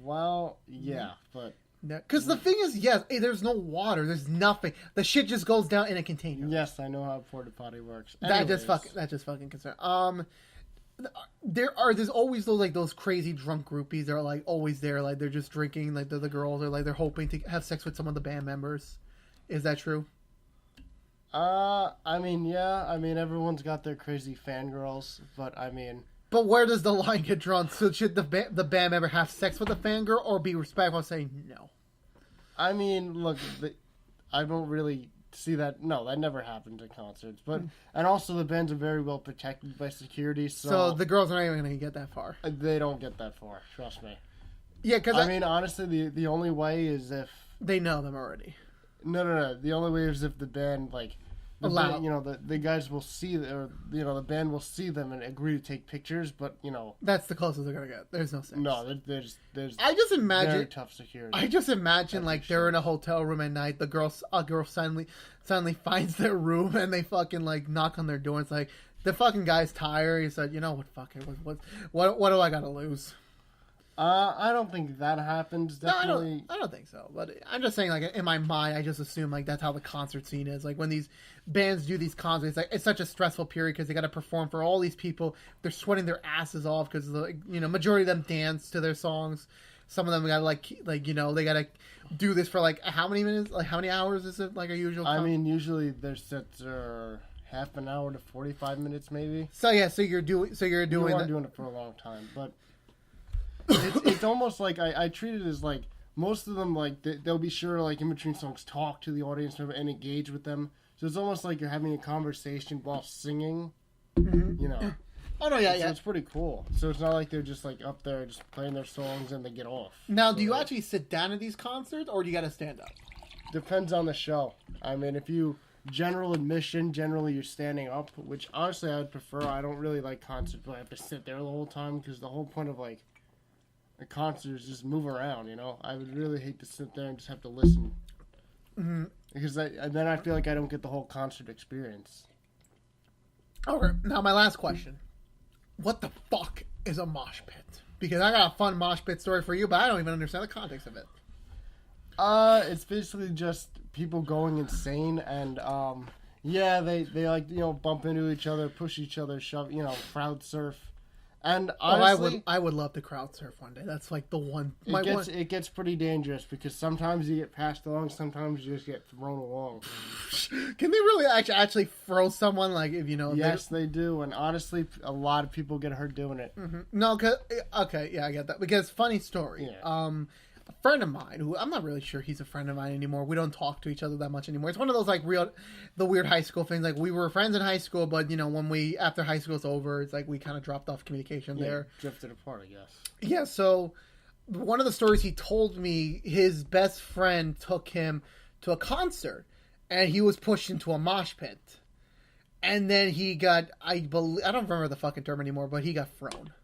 Well, yeah, but. Because the thing is, yes, there's no water, there's nothing. The shit just goes down in a container. Yes, I know how porta potty works. That just fucking concern. There's always those crazy drunk groupies that are like always there, like they're just drinking, like they're the girls, or like they're hoping to have sex with some of the band members. Is that true? I mean, yeah. I mean, everyone's got their crazy fangirls, but I mean. But where does the line get drawn? So should the band member have sex with the fangirl or be respectful and say no? I mean, look, I don't really see that. No, that never happens at concerts. But and also the bands are very well protected by security. So the girls are not even going to get that far. They don't get that far. Trust me. Yeah, because I mean, honestly, the only way is if they know them already. No. The only way is if the band the guys will see, or the band will see them and agree to take pictures, but that's the closest they're gonna get. There's no sex. No, there's. I just imagine very tough security. I just imagine like they're in a hotel room at night. A girl suddenly finds their room and they fucking like knock on their door. It's like the fucking guy's tired. He said, "You know what? Fuck it. What do I gotta lose?" I don't think that happens. Definitely. No, I don't think so. But I'm just saying, like, in my mind, I just assume like that's how the concert scene is. Like when these bands do these concerts, like it's such a stressful period because they got to perform for all these people. They're sweating their asses off because majority of them dance to their songs. Some of them got to they got to do this for like how many minutes? Like how many hours is it? Like a usual. I mean, usually their sets are half an hour to 45 minutes, maybe. So yeah, you're doing it for a long time, but. It's almost like I treat it as like most of them like they'll be sure to like in between songs talk to the audience and engage with them. So it's almost like you're having a conversation while singing. Mm-hmm. Oh no, yeah. So it's pretty cool. So it's not like they're just like up there just playing their songs and they get off. Now, do you actually sit down at these concerts or do you got to stand up? Depends on the show. I mean, if you general admission, generally you're standing up, which honestly I would prefer. I don't really like concerts where I have to sit there the whole time because the whole point of like a concert is just move around, I would really hate to sit there and just have to listen. Mm-hmm. Because then I feel like I don't get the whole concert experience. Okay, now my last question. What the fuck is a mosh pit? Because I got a fun mosh pit story for you, but I don't even understand the context of it. It's basically just people going insane and, they like, bump into each other, push each other, shove, crowd surf. And honestly, I would love to crowd surf one day. That's like the one. It gets pretty dangerous because sometimes you get passed along, sometimes you just get thrown along. Can they really actually throw someone like if Yes, they do, and honestly, a lot of people get hurt doing it. Mm-hmm. No, I get that because funny story. Yeah. A friend of mine, who I'm not really sure he's a friend of mine anymore. We don't talk to each other that much anymore. It's one of those the weird high school things. Like we were friends in high school, but when after high school's over, it's like we kind of dropped off communication there. Drifted apart, I guess. Yeah. So one of the stories he told me, his best friend took him to a concert, and he was pushed into a mosh pit, and then he got I don't remember the fucking term anymore, but he got thrown.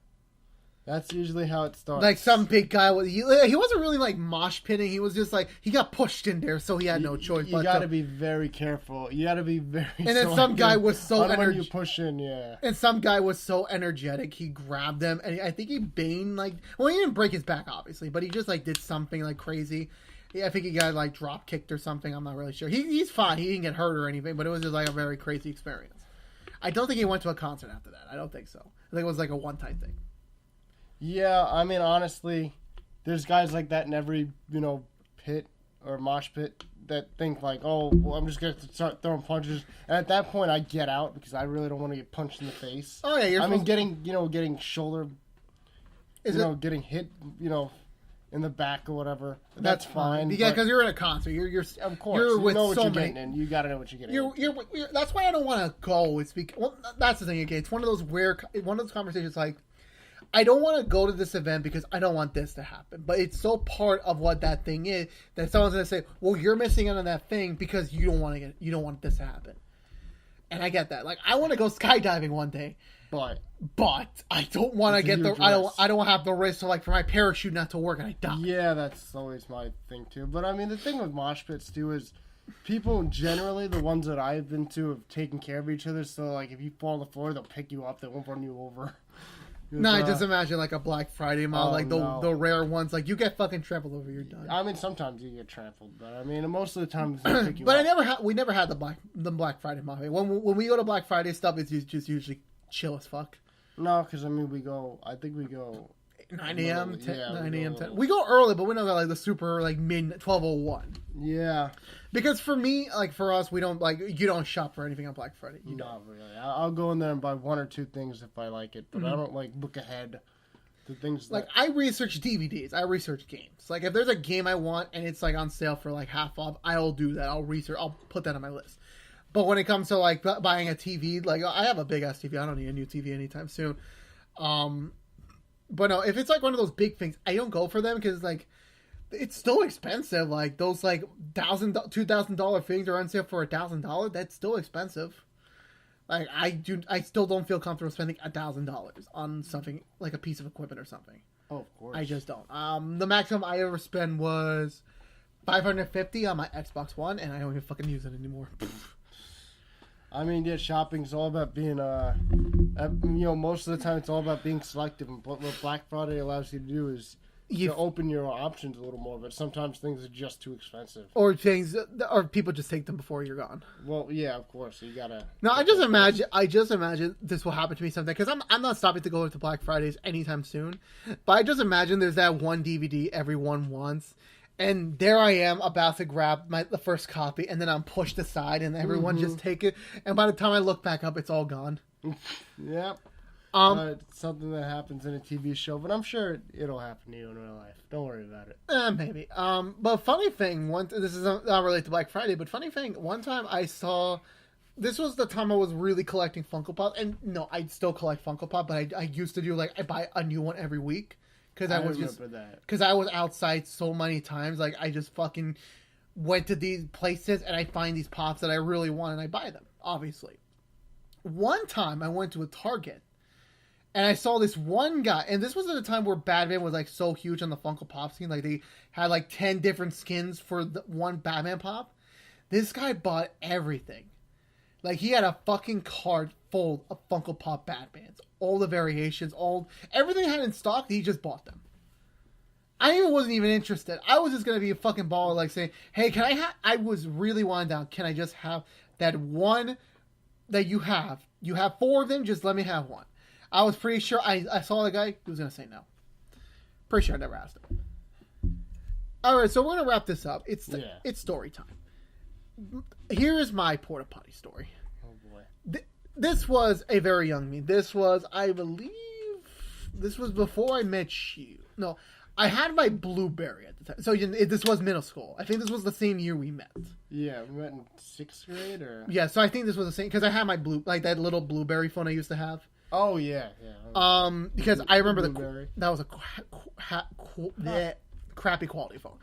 That's usually how it starts. Like some big guy, he wasn't really like mosh pitting. He was just like, he got pushed in there, so he had no choice. You got to be very careful. You got to be very. And then some guy was so when you push in, yeah. And some guy was so energetic, he grabbed him, and I think he he didn't break his back, obviously, but he just like did something like crazy. Yeah, I think he got like drop kicked or something. I'm not really sure. He's fine. He didn't get hurt or anything, but it was just like a very crazy experience. I don't think he went to a concert after that. I don't think so. I think it was like a one-time thing. Yeah, I mean, honestly, there's guys like that in every, pit or mosh pit that think like, oh, well, I'm just going to start throwing punches. And at that point, I get out because I really don't want to get punched in the face. Oh, yeah, getting shoulder, getting hit, in the back or whatever. That's fine. Yeah, because you're in a concert. You're of course. You're with what you're getting in. You got to know what you're getting in. That's why I don't want to go. That's the thing again. It's one of those conversations like, I don't want to go to this event because I don't want this to happen. But it's so part of what that thing is that someone's going to say, well, you're missing out on that thing because you don't want this to happen. And I get that. Like, I want to go skydiving one day. But I don't want to get I don't have the risk to like for my parachute not to work and I die. Yeah, that's always my thing too. But I mean, the thing with mosh pits too is people generally, the ones that I've been to, have taken care of each other. So like, if you fall on the floor, they'll pick you up. They won't run you over. No, I just imagine like a Black Friday mall, the rare ones, like you get fucking trampled over, you're done. I mean, sometimes you get trampled, but I mean, most of the time they pick you but up. We never had the Black Friday mall. When we go to Black Friday stuff, it's just usually chill as fuck. No, because I mean, I think we go 9 a.m. 9 a.m. 10. We go early, but we don't go like the super like mid 12:01. Yeah. Because for me, like for us, we don't you don't shop for anything on Black Friday. Not really. I'll go in there and buy one or two things if I like it, but I don't like look ahead to things like I research DVDs. I research games. Like if there's a game I want and it's like on sale for like half off, I'll do that. I'll put that on my list. But when it comes to like buying a TV, like I have a big ass TV. I don't need a new TV anytime soon. But no, if it's like one of those big things, I don't go for them because like it's still expensive. Like those like $2,000 things are on sale for $1,000. That's still expensive. Like I still don't feel comfortable spending $1,000 on something like a piece of equipment or something. Oh, of course. I just don't. The maximum I ever spent was $550 on my Xbox One, and I don't even fucking use it anymore. I mean, yeah, shopping's all about being, most of the time it's all about being selective. And what Black Friday allows you to do is to open your options a little more. But sometimes things are just too expensive. Or people just take them before you're gone. Well, yeah, of course. You gotta. No, I just imagine this will happen to me someday, because I'm not stopping to go to Black Fridays anytime soon. But I just imagine there's that one DVD everyone wants. And there I am about to grab the first copy, and then I'm pushed aside, and everyone just take it. And by the time I look back up, it's all gone. Yep. It's something that happens in a TV show, but I'm sure it'll happen to you in real life. Don't worry about it. Maybe. But funny thing, this is not related to Black Friday, but funny thing, one time I saw, this was the time I was really collecting Funko Pop, and no, I still collect Funko Pop, but I used to do, like, I buy a new one every week. Because I was outside so many times, like I just fucking went to these places and I find these pops that I really want and I buy them. Obviously, one time I went to a Target and I saw this one guy, and this was at a time where Batman was like so huge on the Funko Pop scene. Like they had like 10 different skins for the one Batman pop. This guy bought everything. Like he had a fucking cart full of Funko Pop Batmans. All the variations, everything I had in stock, he just bought them. I wasn't even interested. I was just going to be a fucking baller, like saying, hey, I was really wound down. Can I just have that one that you have? You have 4 of them, just let me have one. I was pretty sure, I saw the guy, he was going to say no. Pretty sure I never asked him. Alright, so we're going to wrap this up. It's story time. Here is my porta potty story. Oh boy. This was a very young me. This was, I believe, before I met you. No, I had my Blueberry at the time. So this was middle school. I think this was the same year we met. Yeah, we met in 6th grade, or? Yeah, so I think this was the same, because I had my that little Blueberry phone I used to have. Oh, yeah. Because I remember that was a crappy quality phone.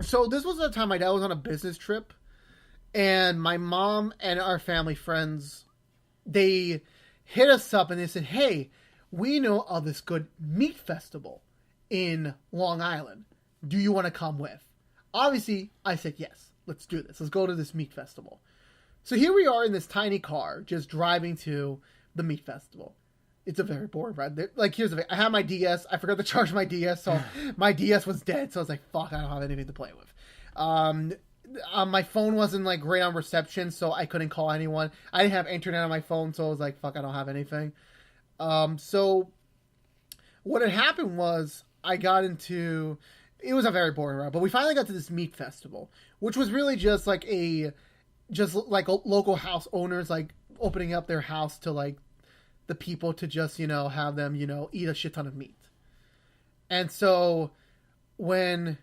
So this was the time my dad was on a business trip, and my mom and our family friends, they hit us up and they said, hey, we know of this good meat festival in Long Island. Do you want to come with? Obviously, I said, yes, let's do this. Let's go to this meat festival. So here we are in this tiny car, just driving to the meat festival. It's a very boring ride. Like, here's the thing. I have my DS. I forgot to charge my DS, so my DS was dead. So I was like, fuck, I don't have anything to play with. My phone wasn't like great on reception, so I couldn't call anyone. I didn't have internet on my phone, so I was like, fuck, I don't have anything. So what had happened was I got into, it was a very boring ride, but we finally got to this meat festival, which was really just like local house owners, like opening up their house to like the people to just, have them, eat a shit ton of meat. And so when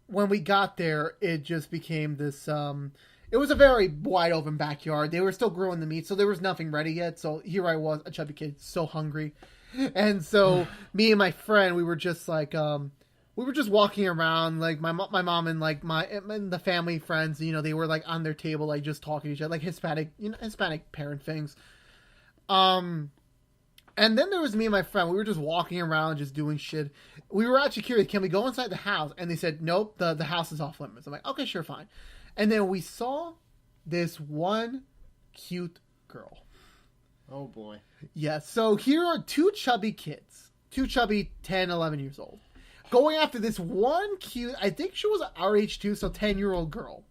we got there, it just became this, it was a very wide open backyard. They were still growing the meat, so there was nothing ready yet. So here I was, a chubby kid, so hungry. And so me and my friend, we were just like, we were just walking around, like my mom and like and the family friends, they were like on their table, like just talking to each other, like Hispanic parent things. And then there was me and my friend. We were just walking around, just doing shit. We were actually curious, can we go inside the house? And they said, nope, the house is off limits. I'm like, okay, sure, fine. And then we saw this one cute girl. Oh, boy. Yeah, so here are 2 chubby kids. 2 chubby 10, 11 years old. Going after this one cute, I think she was our age too, so 10-year-old girl.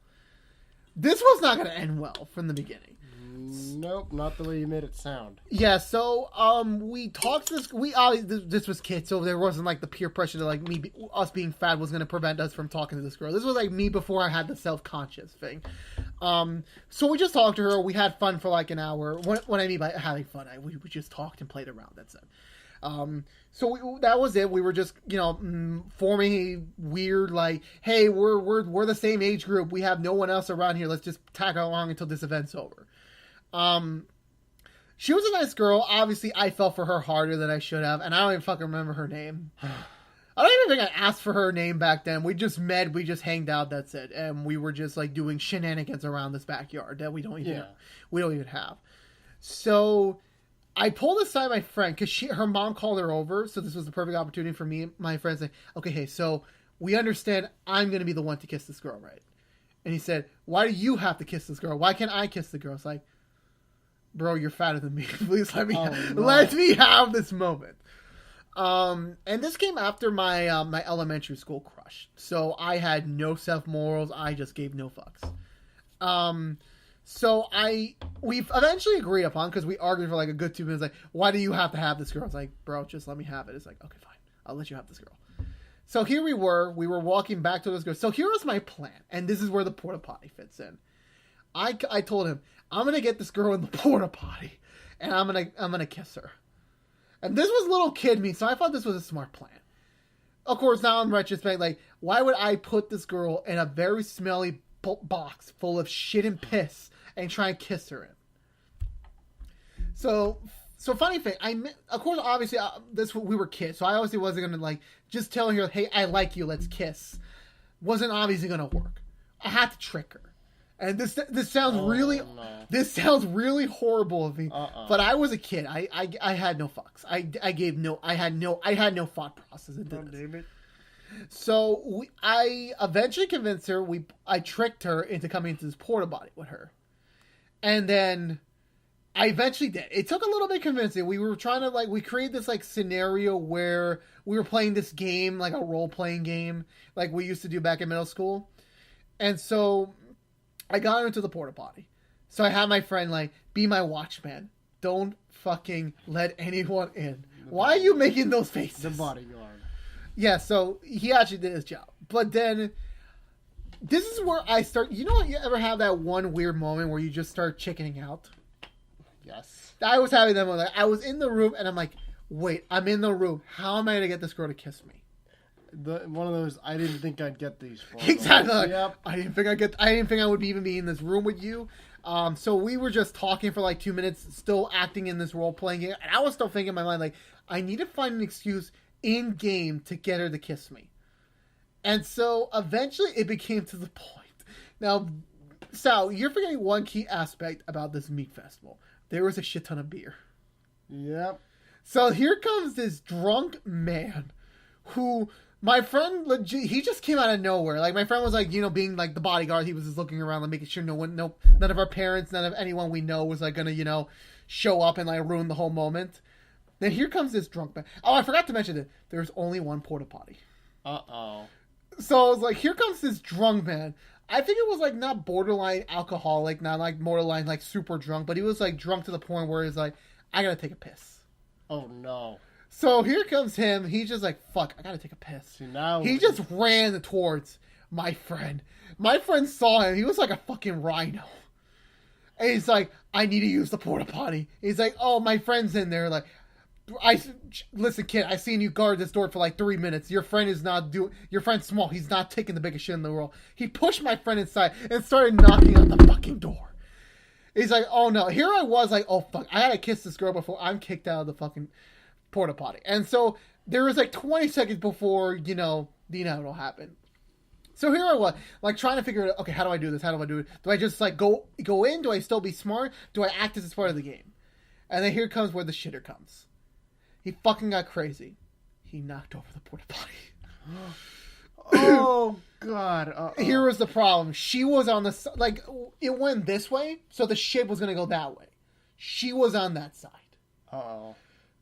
This was not going to end well from the beginning. Nope, not the way you made it sound. Yeah, so we talked to this. This was kids, so there wasn't like the peer pressure that like us being fat was going to prevent us from talking to this girl. This was like me before I had the self-conscious thing. So we just talked to her. We had fun for like an hour. What I mean by having fun, we just talked and played around. That's it. So that was it. We were just, forming a weird, like, hey, we're the same age group. We have no one else around here. Let's just tag along until this event's over. She was a nice girl. Obviously, I fell for her harder than I should have, and I don't even fucking remember her name. I don't even think I asked for her name back then. We just met, we just hanged out, that's it. And we were just like doing shenanigans around this backyard that we don't even have. So I pulled aside my friend because her mom called her over. So this was the perfect opportunity for me and my friend to say, okay, hey, so we understand I'm going to be the one to kiss this girl, right? And he said, why do you have to kiss this girl? Why can't I kiss the girl? It's like, bro, you're fatter than me. Please let me have this moment. And this came after my my elementary school crush. So I had no self-morals. I just gave no fucks. So we've eventually agreed upon, because we argued for like a good 2 minutes, like, why do you have to have this girl? It's like, bro, just let me have it. It's like, okay, fine. I'll let you have this girl. So here we were walking back to this girl. So here was my plan. And this is where the porta potty fits in. I told him, I'm going to get this girl in the porta potty and I'm going to kiss her. And this was little kid me, so I thought this was a smart plan. Of course, now in retrospect, like, why would I put this girl in a very smelly box full of shit and piss and try and kiss her in? So funny thing, of course, obviously, we were kids, so I obviously wasn't going to, like, just tell her, hey, I like you, let's kiss. Wasn't obviously going to work. I had to trick her. And this sounds this sounds really horrible of me, but I was a kid. I had no fucks. I had no thought process into this. So I eventually convinced her. I tricked her into coming into this porta potty with her, and then I eventually did. It took a little bit convincing. We were trying to we created this scenario where we were playing this game, like a role playing game, like we used to do back in middle school, and so I got her into the porta potty. So I had my friend be my watchman. Don't fucking let anyone in. Why are you making those faces? The bodyguard. Yeah, so he actually did his job. But then, this is where I start. You know, you ever have that one weird moment where you just start chickening out? Yes. I was having that moment. I was in the room and I'm like, wait, I'm in the room. How am I going to get this girl to kiss me? One of those, I didn't think I'd get these for. Exactly. Yep. I didn't think I would even be in this room with you. So we were just talking for 2 minutes, still acting in this role playing game, and I was still thinking in my mind I need to find an excuse in game to get her to kiss me. And so eventually it became to the point. Now, Sal, you're forgetting one key aspect about this meat festival. There was a shit ton of beer. Yep. So here comes this drunk man who, my friend, legit, he just came out of nowhere. My friend was being the bodyguard. He was just looking around, making sure none of our parents, none of anyone we know was gonna, show up and ruin the whole moment. Then here comes this drunk man. Oh, I forgot to mention that there's only one porta potty. So I was here comes this drunk man. I think it was not borderline alcoholic, not borderline super drunk, but he was drunk to the point where he's I gotta take a piss. Oh no. So here comes him. He's just fuck, I gotta take a piss. See, now he just ran towards my friend. My friend saw him. He was like a fucking rhino. And he's I need to use the porta potty. He's oh, my friend's in there. Listen, kid, I seen you guard this door for 3 minutes. Your friend is not your friend's small. He's not taking the biggest shit in the world. He pushed my friend inside and started knocking on the fucking door. He's oh no. Here I was oh fuck, I gotta kiss this girl before I'm kicked out of the fucking porta potty. And so there was 20 seconds before, the inevitable happened. So here I was, trying to figure out, okay, how do I do this? How do I do it? Do I just go in? Do I still be smart? Do I act as it's part of the game? And then here comes where the shitter comes. He fucking got crazy. He knocked over the porta potty. Oh god. Here was the problem. She was on the it went this way, so the shit was gonna go that way. She was on that side.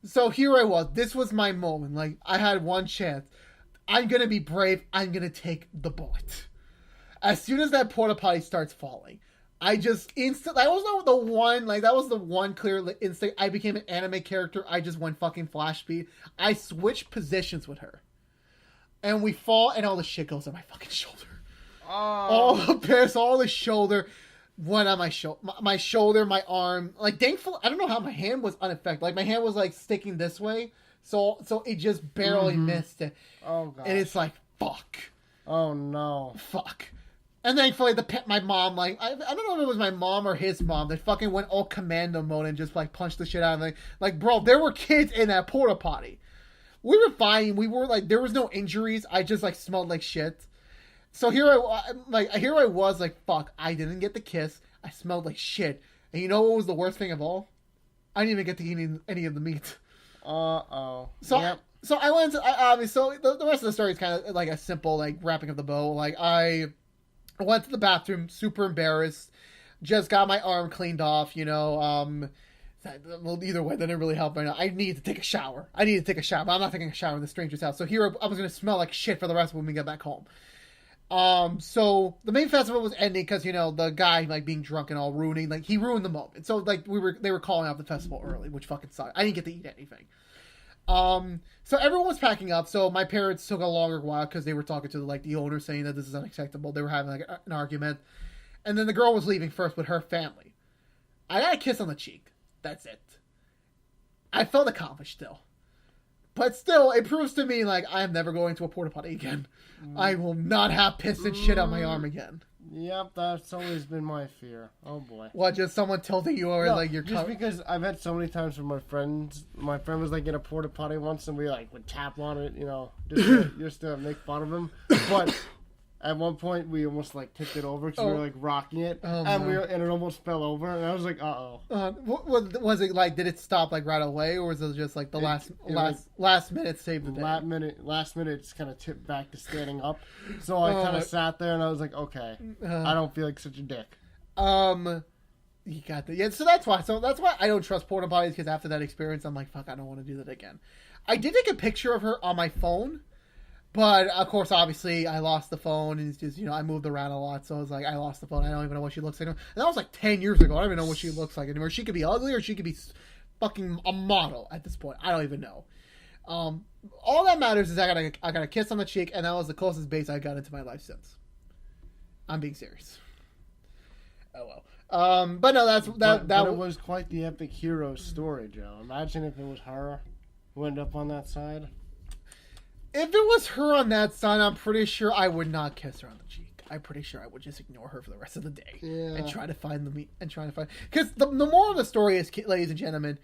So here I was. This was my moment. I had one chance. I'm going to be brave. I'm going to take the bullet. As soon as that porta potty starts falling, I just instantly... That was the one clear instinct. I became an anime character. I just went fucking flash speed. I switched positions with her. And we fall, and all the shit goes on my fucking shoulder. All the piss, all the shoulder... Went on my shoulder, my arm. Thankfully, I don't know how my hand was unaffected. My hand was sticking this way, so it just barely missed it. Oh god! And it's fuck. Oh no! Fuck. And thankfully, my mom, I don't know if it was my mom or his mom, that fucking went all commando mode and just punched the shit out of me. Bro, there were kids in that porta potty. we were fine. We were like, there was no injuries. I just like smelled like shit. So here I was like, fuck, I didn't get the kiss. I smelled like shit. And you know what was the worst thing of all? I didn't even get to eat any of the meat. Uh-oh. So, yep. so I went to, so the rest of the story is kind of like a simple, like, wrapping of the bow. Like, I went to the bathroom, super embarrassed, just got my arm cleaned off, you know, well, either way, that didn't really help right now. I needed to take a shower. I'm not taking a shower in the stranger's house. So here I was going to smell like shit for the rest of when we get back home. So the main festival was ending because, you know, the guy, like, being drunk and all ruining, like, he ruined the moment. So, like, they were calling out the festival early, which fucking sucked. I didn't get to eat anything. So everyone was packing up. So my parents took a longer while because they were talking to, like, the owner saying that this is unacceptable. They were having, like, an argument. And then the girl was leaving first with her family. I got a kiss on the cheek. That's it. I felt accomplished still. But still, it proves to me, like, I am never going to a porta potty again. I will not have piss and shit on my arm again. Yep, that's always been my fear. Oh, boy. What, just someone tilting you over, like, your just because I've had so many times from my friends. My friend was, like, in a porta potty once, and we, like, would tap on it, you know, just to make fun of him. But at one point, we almost, like, tipped it over because we were, like, rocking it. And it almost fell over, and I was like, uh-oh. Was it, like, did it stop, like, right away, or was it just, like, the last minute saved the day? Last minute just kind of tipped back to standing up. So I kind of sat there, and I was like, okay, I don't feel like such a dick. You got that. Yeah, so that's why I don't trust porta potties, because after that experience, I'm like, fuck, I don't want to do that again. I did take a picture of her on my phone, but, of course, obviously, I lost the phone, and it's just, you know, I moved around a lot, so I was like, I lost the phone, I don't even know what she looks like anymore. And that was like 10 years ago, I don't even know what she looks like anymore. She could be ugly, or she could be fucking a model at this point. I don't even know. All that matters is I got a kiss on the cheek, and that was the closest base I got into my life since. I'm being serious. Oh, well. But no, that it was quite the epic hero story, Joe. Imagine if it was her who ended up on that side. If it was her on that side, I'm pretty sure I would not kiss her on the cheek. I'm pretty sure I would just ignore her for the rest of the day and try to find the meat because the moral of the story is, ladies and gentlemen.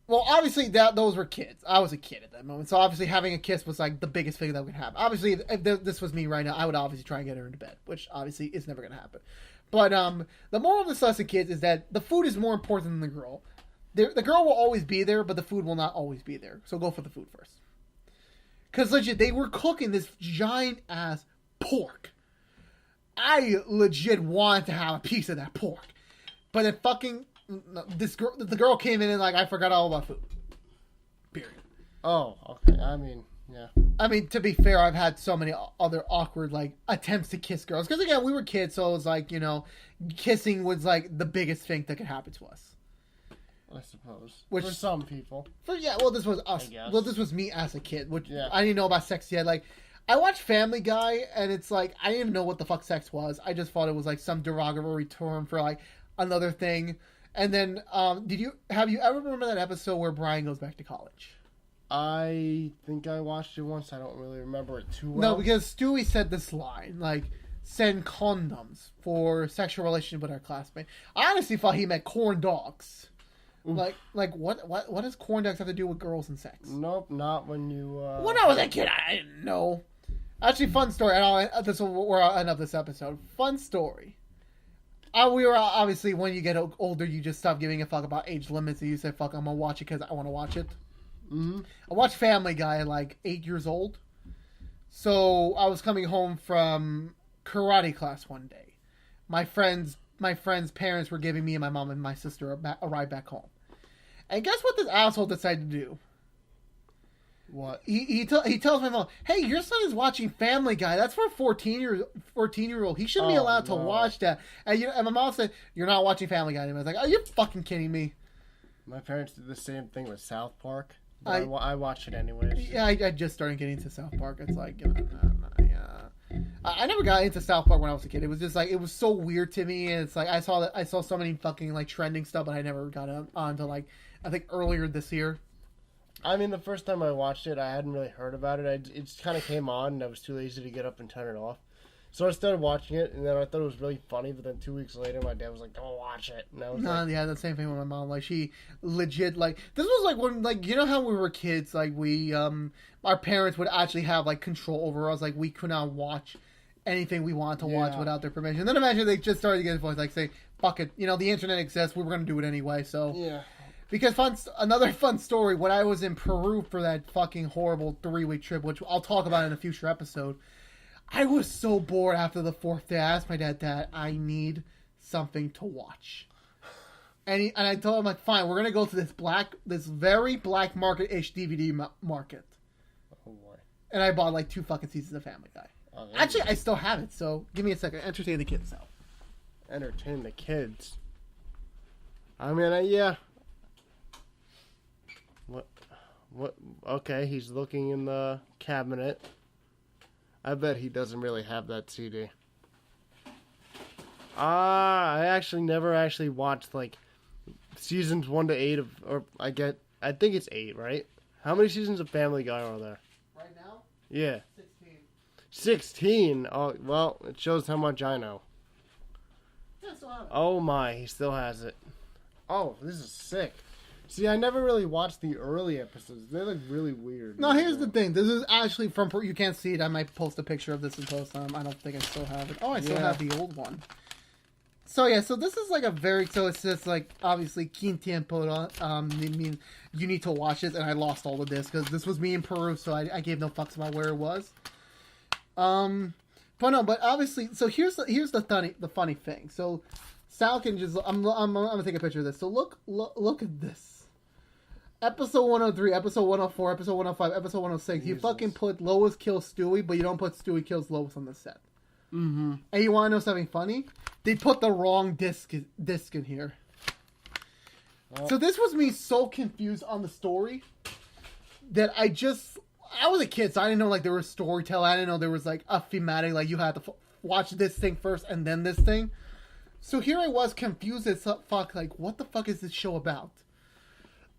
Well, obviously those were kids. I was a kid at that moment, so obviously having a kiss was like the biggest thing that would happen. Obviously, if this was me right now, I would obviously try and get her into bed, which obviously is never going to happen. But the moral of this lesson, kids, is that the food is more important than the girl. The girl will always be there, but the food will not always be there. So go for the food first. Because legit, they were cooking this giant-ass pork. I legit wanted to have a piece of that pork. But it fucking... the girl came in and, like, I forgot all about food. Period. Oh, okay. I mean, yeah. I mean, to be fair, I've had so many other awkward, like, attempts to kiss girls. Because, again, we were kids, so it was like, you know, kissing was, like, the biggest thing that could happen to us. I suppose. For some people. This was us. Well, this was me as a kid, which I didn't know about sex yet. Like, I watched Family Guy, and it's like, I didn't even know what the fuck sex was. I just thought it was, like, some derogatory term for, like, another thing. And then, have you ever remember that episode where Brian goes back to college? I think I watched it once. I don't really remember it too well. No, because Stewie said this line, like, send condoms for sexual relationship with our classmate. I honestly thought he meant corn dogs. Like what does corn dogs have to do with girls and sex? Nope, not when you. When I was a kid, I didn't know. Actually, fun story. This will where I'll end up this episode. Fun story. We were obviously when you get older, you just stop giving a fuck about age limits, and you say, "Fuck, I'm gonna watch it because I want to watch it." Mm-hmm. I watched Family Guy at like 8 years old. So I was coming home from karate class one day. My friend's parents were giving me and my mom and my sister a ride back home. And guess what this asshole decided to do? What? He tells my mom, "Hey, your son is watching Family Guy. That's for a 14-year-old. He shouldn't be allowed to watch that." And my mom said, "You're not watching Family Guy anymore." I was like, "Are you fucking kidding me?" My parents did the same thing with South Park. I watch it anyways. Yeah, I just started getting into South Park. It's like, I never got into South Park when I was a kid. It was just like, it was so weird to me, and it's like I saw so many fucking like trending stuff, but I never got on to like, I think earlier this year. I mean, the first time I watched it, I hadn't really heard about it. It just kind of came on, and I was too lazy to get up and turn it off. So I started watching it, and then I thought it was really funny. But then 2 weeks later, my dad was like, "Don't watch it." And I was like, yeah, the same thing with my mom. Like she legit like this was like when like you know how we were kids, like we our parents would actually have like control over us. Like we could not watch anything we wanted to watch without their permission. And then imagine they just started to get voice like say, "Fuck it, you know the internet exists. We were gonna do it anyway." So yeah. Because another fun story. When I was in Peru for that fucking horrible 3-week trip, which I'll talk about in a future episode. I was so bored after the 4th day. I asked my dad, "Dad, I need something to watch." And I told him, like, fine, we're going to go to this very black market-ish DVD market. Oh, boy. And I bought, like, 2 fucking seasons of Family Guy. Oh, actually, I still have it, so give me a second. Entertain the kids out. Entertain the kids? I mean, yeah. What? Okay, he's looking in the cabinet. I bet he doesn't really have that CD. I actually never actually watched like seasons 1 to 8 I think it's 8, right? How many seasons of Family Guy are there? Right now? Yeah. 16. 16? Oh, well, it shows how much I know. Yeah, I still have it. Oh my, he still has it. Oh, this is sick. See, I never really watched the early episodes. They look really weird. No, here's the thing. This is actually from... You can't see it. I might post a picture of this and post I don't think I still have it. Oh, I still have the old one. So, yeah. So, this is like a very... So, it's just like, obviously, Quin Tiempo. I mean, you need to watch this. And I lost all of this because this was me in Peru. So, I gave no fucks about where it was. But no, but obviously... So, here's the funny thing. So, Sal can just... I'm going to take a picture of this. So, look at this. Episode 103, episode 104, episode 105, episode 106. Jesus. You fucking put Lois kills Stewie, but you don't put Stewie kills Lois on the set. Mm-hmm. And you want to know something funny? They put the wrong disc in here. Oh. So this was me so confused on the story that I was a kid, so I didn't know like there was storytelling. I didn't know there was like a thematic, like you had to watch this thing first and then this thing. So here I was confused as fuck, like what the fuck is this show about?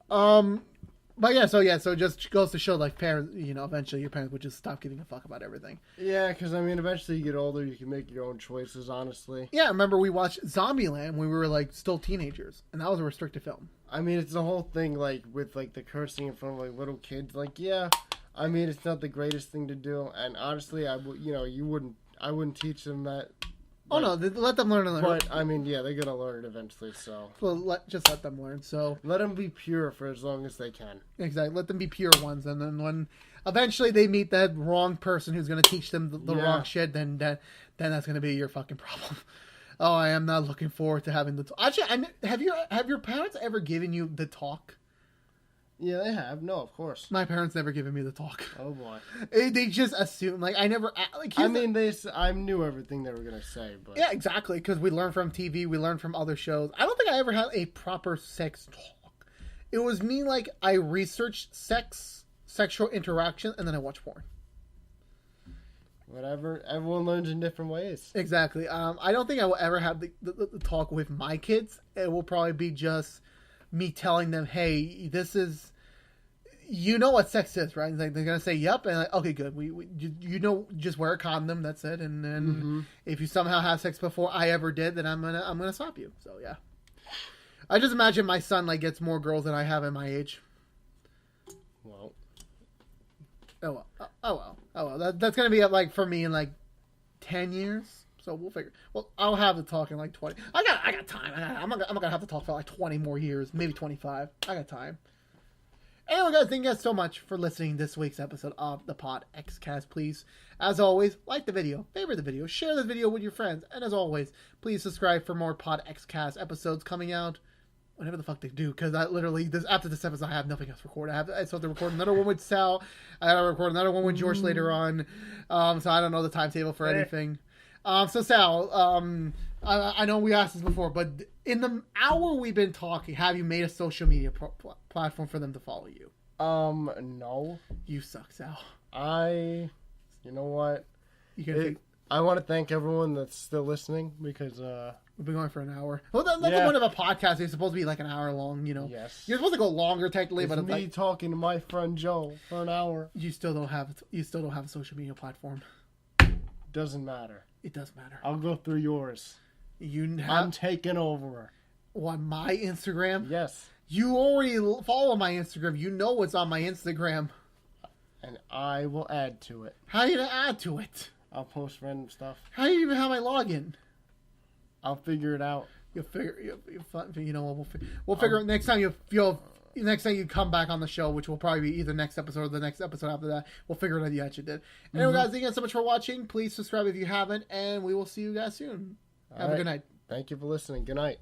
But so it just goes to show, like, parents, you know, eventually your parents would just stop giving a fuck about everything. Yeah, because, I mean, eventually you get older, you can make your own choices, honestly. Yeah, I remember we watched Zombieland when we were, like, still teenagers, and that was a restricted film. I mean, it's the whole thing, like, with, like, the cursing in front of, like, little kids. Like, yeah, I mean, it's not the greatest thing to do, and honestly, I wouldn't teach them that. Oh, no, let them learn. But, I mean, yeah, they're going to learn it eventually, so. Well, just let them learn, so. Let them be pure for as long as they can. Exactly. Let them be pure ones, and then when eventually they meet that wrong person who's going to teach them the wrong shit, then that's going to be your fucking problem. Oh, I am not looking forward to having the talk. Actually, have your parents ever given you the talk? Yeah, they have. No, of course. My parents never given me the talk. Oh, boy. They just assume. Like, I never... Like, I mean, I knew everything they were going to say, but... Yeah, exactly, because we learn from TV, we learn from other shows. I don't think I ever had a proper sex talk. It was me, like, I researched sexual interaction, and then I watched porn. Whatever. Everyone learns in different ways. Exactly. I don't think I will ever have the talk with my kids. It will probably be just me telling them, hey, this is... You know what sex is, right? Like they're gonna say yep, and like, okay, good. You know, just wear a condom. That's it. And then if you somehow have sex before I ever did, then I'm gonna stop you. So yeah, I just imagine my son like gets more girls than I have at my age. Well, oh well. That's gonna be like for me in like 10 years. So we'll figure. Well, I'll have the talk in like 20. I got time. I'm not gonna have to talk for like 20 more years, maybe 25. I got time. Anyway, guys, thank you guys so much for listening to this week's episode of the PodXCast. Please, as always, like the video, favorite the video, share this video with your friends, and as always, please subscribe for more PodXCast episodes coming out whenever the fuck they do, because I literally, after this episode, I have nothing else recorded. I still have to record another one with Sal. I gotta record another one with George later on, so I don't know the timetable for anything. So Sal, I know we asked this before, but in the hour we've been talking, have you made a social media platform for them to follow you? No. You suck, Sal. You know what? I want to thank everyone that's still listening because we've been going for an hour. Well, that's the point of a podcast. It's supposed to be like an hour long, you know. Yes. You're supposed to go longer technically, but me talking to my friend Joe for an hour. You still don't have a social media platform. Doesn't matter. It does matter. I'll go through yours. I'm taking over. On my Instagram? Yes. You already follow my Instagram. You know what's on my Instagram. And I will add to it. How are you going to add to it? I'll post random stuff. How do you even have my login? I'll figure it out. You'll figure. You know what? We'll figure it next time. Next time you come back on the show, which will probably be either next episode or the next episode after that. We'll figure it out. You actually did. Anyway, guys, thank you guys so much for watching. Please subscribe if you haven't, and we will see you guys soon. Have a good night. Thank you for listening. Good night.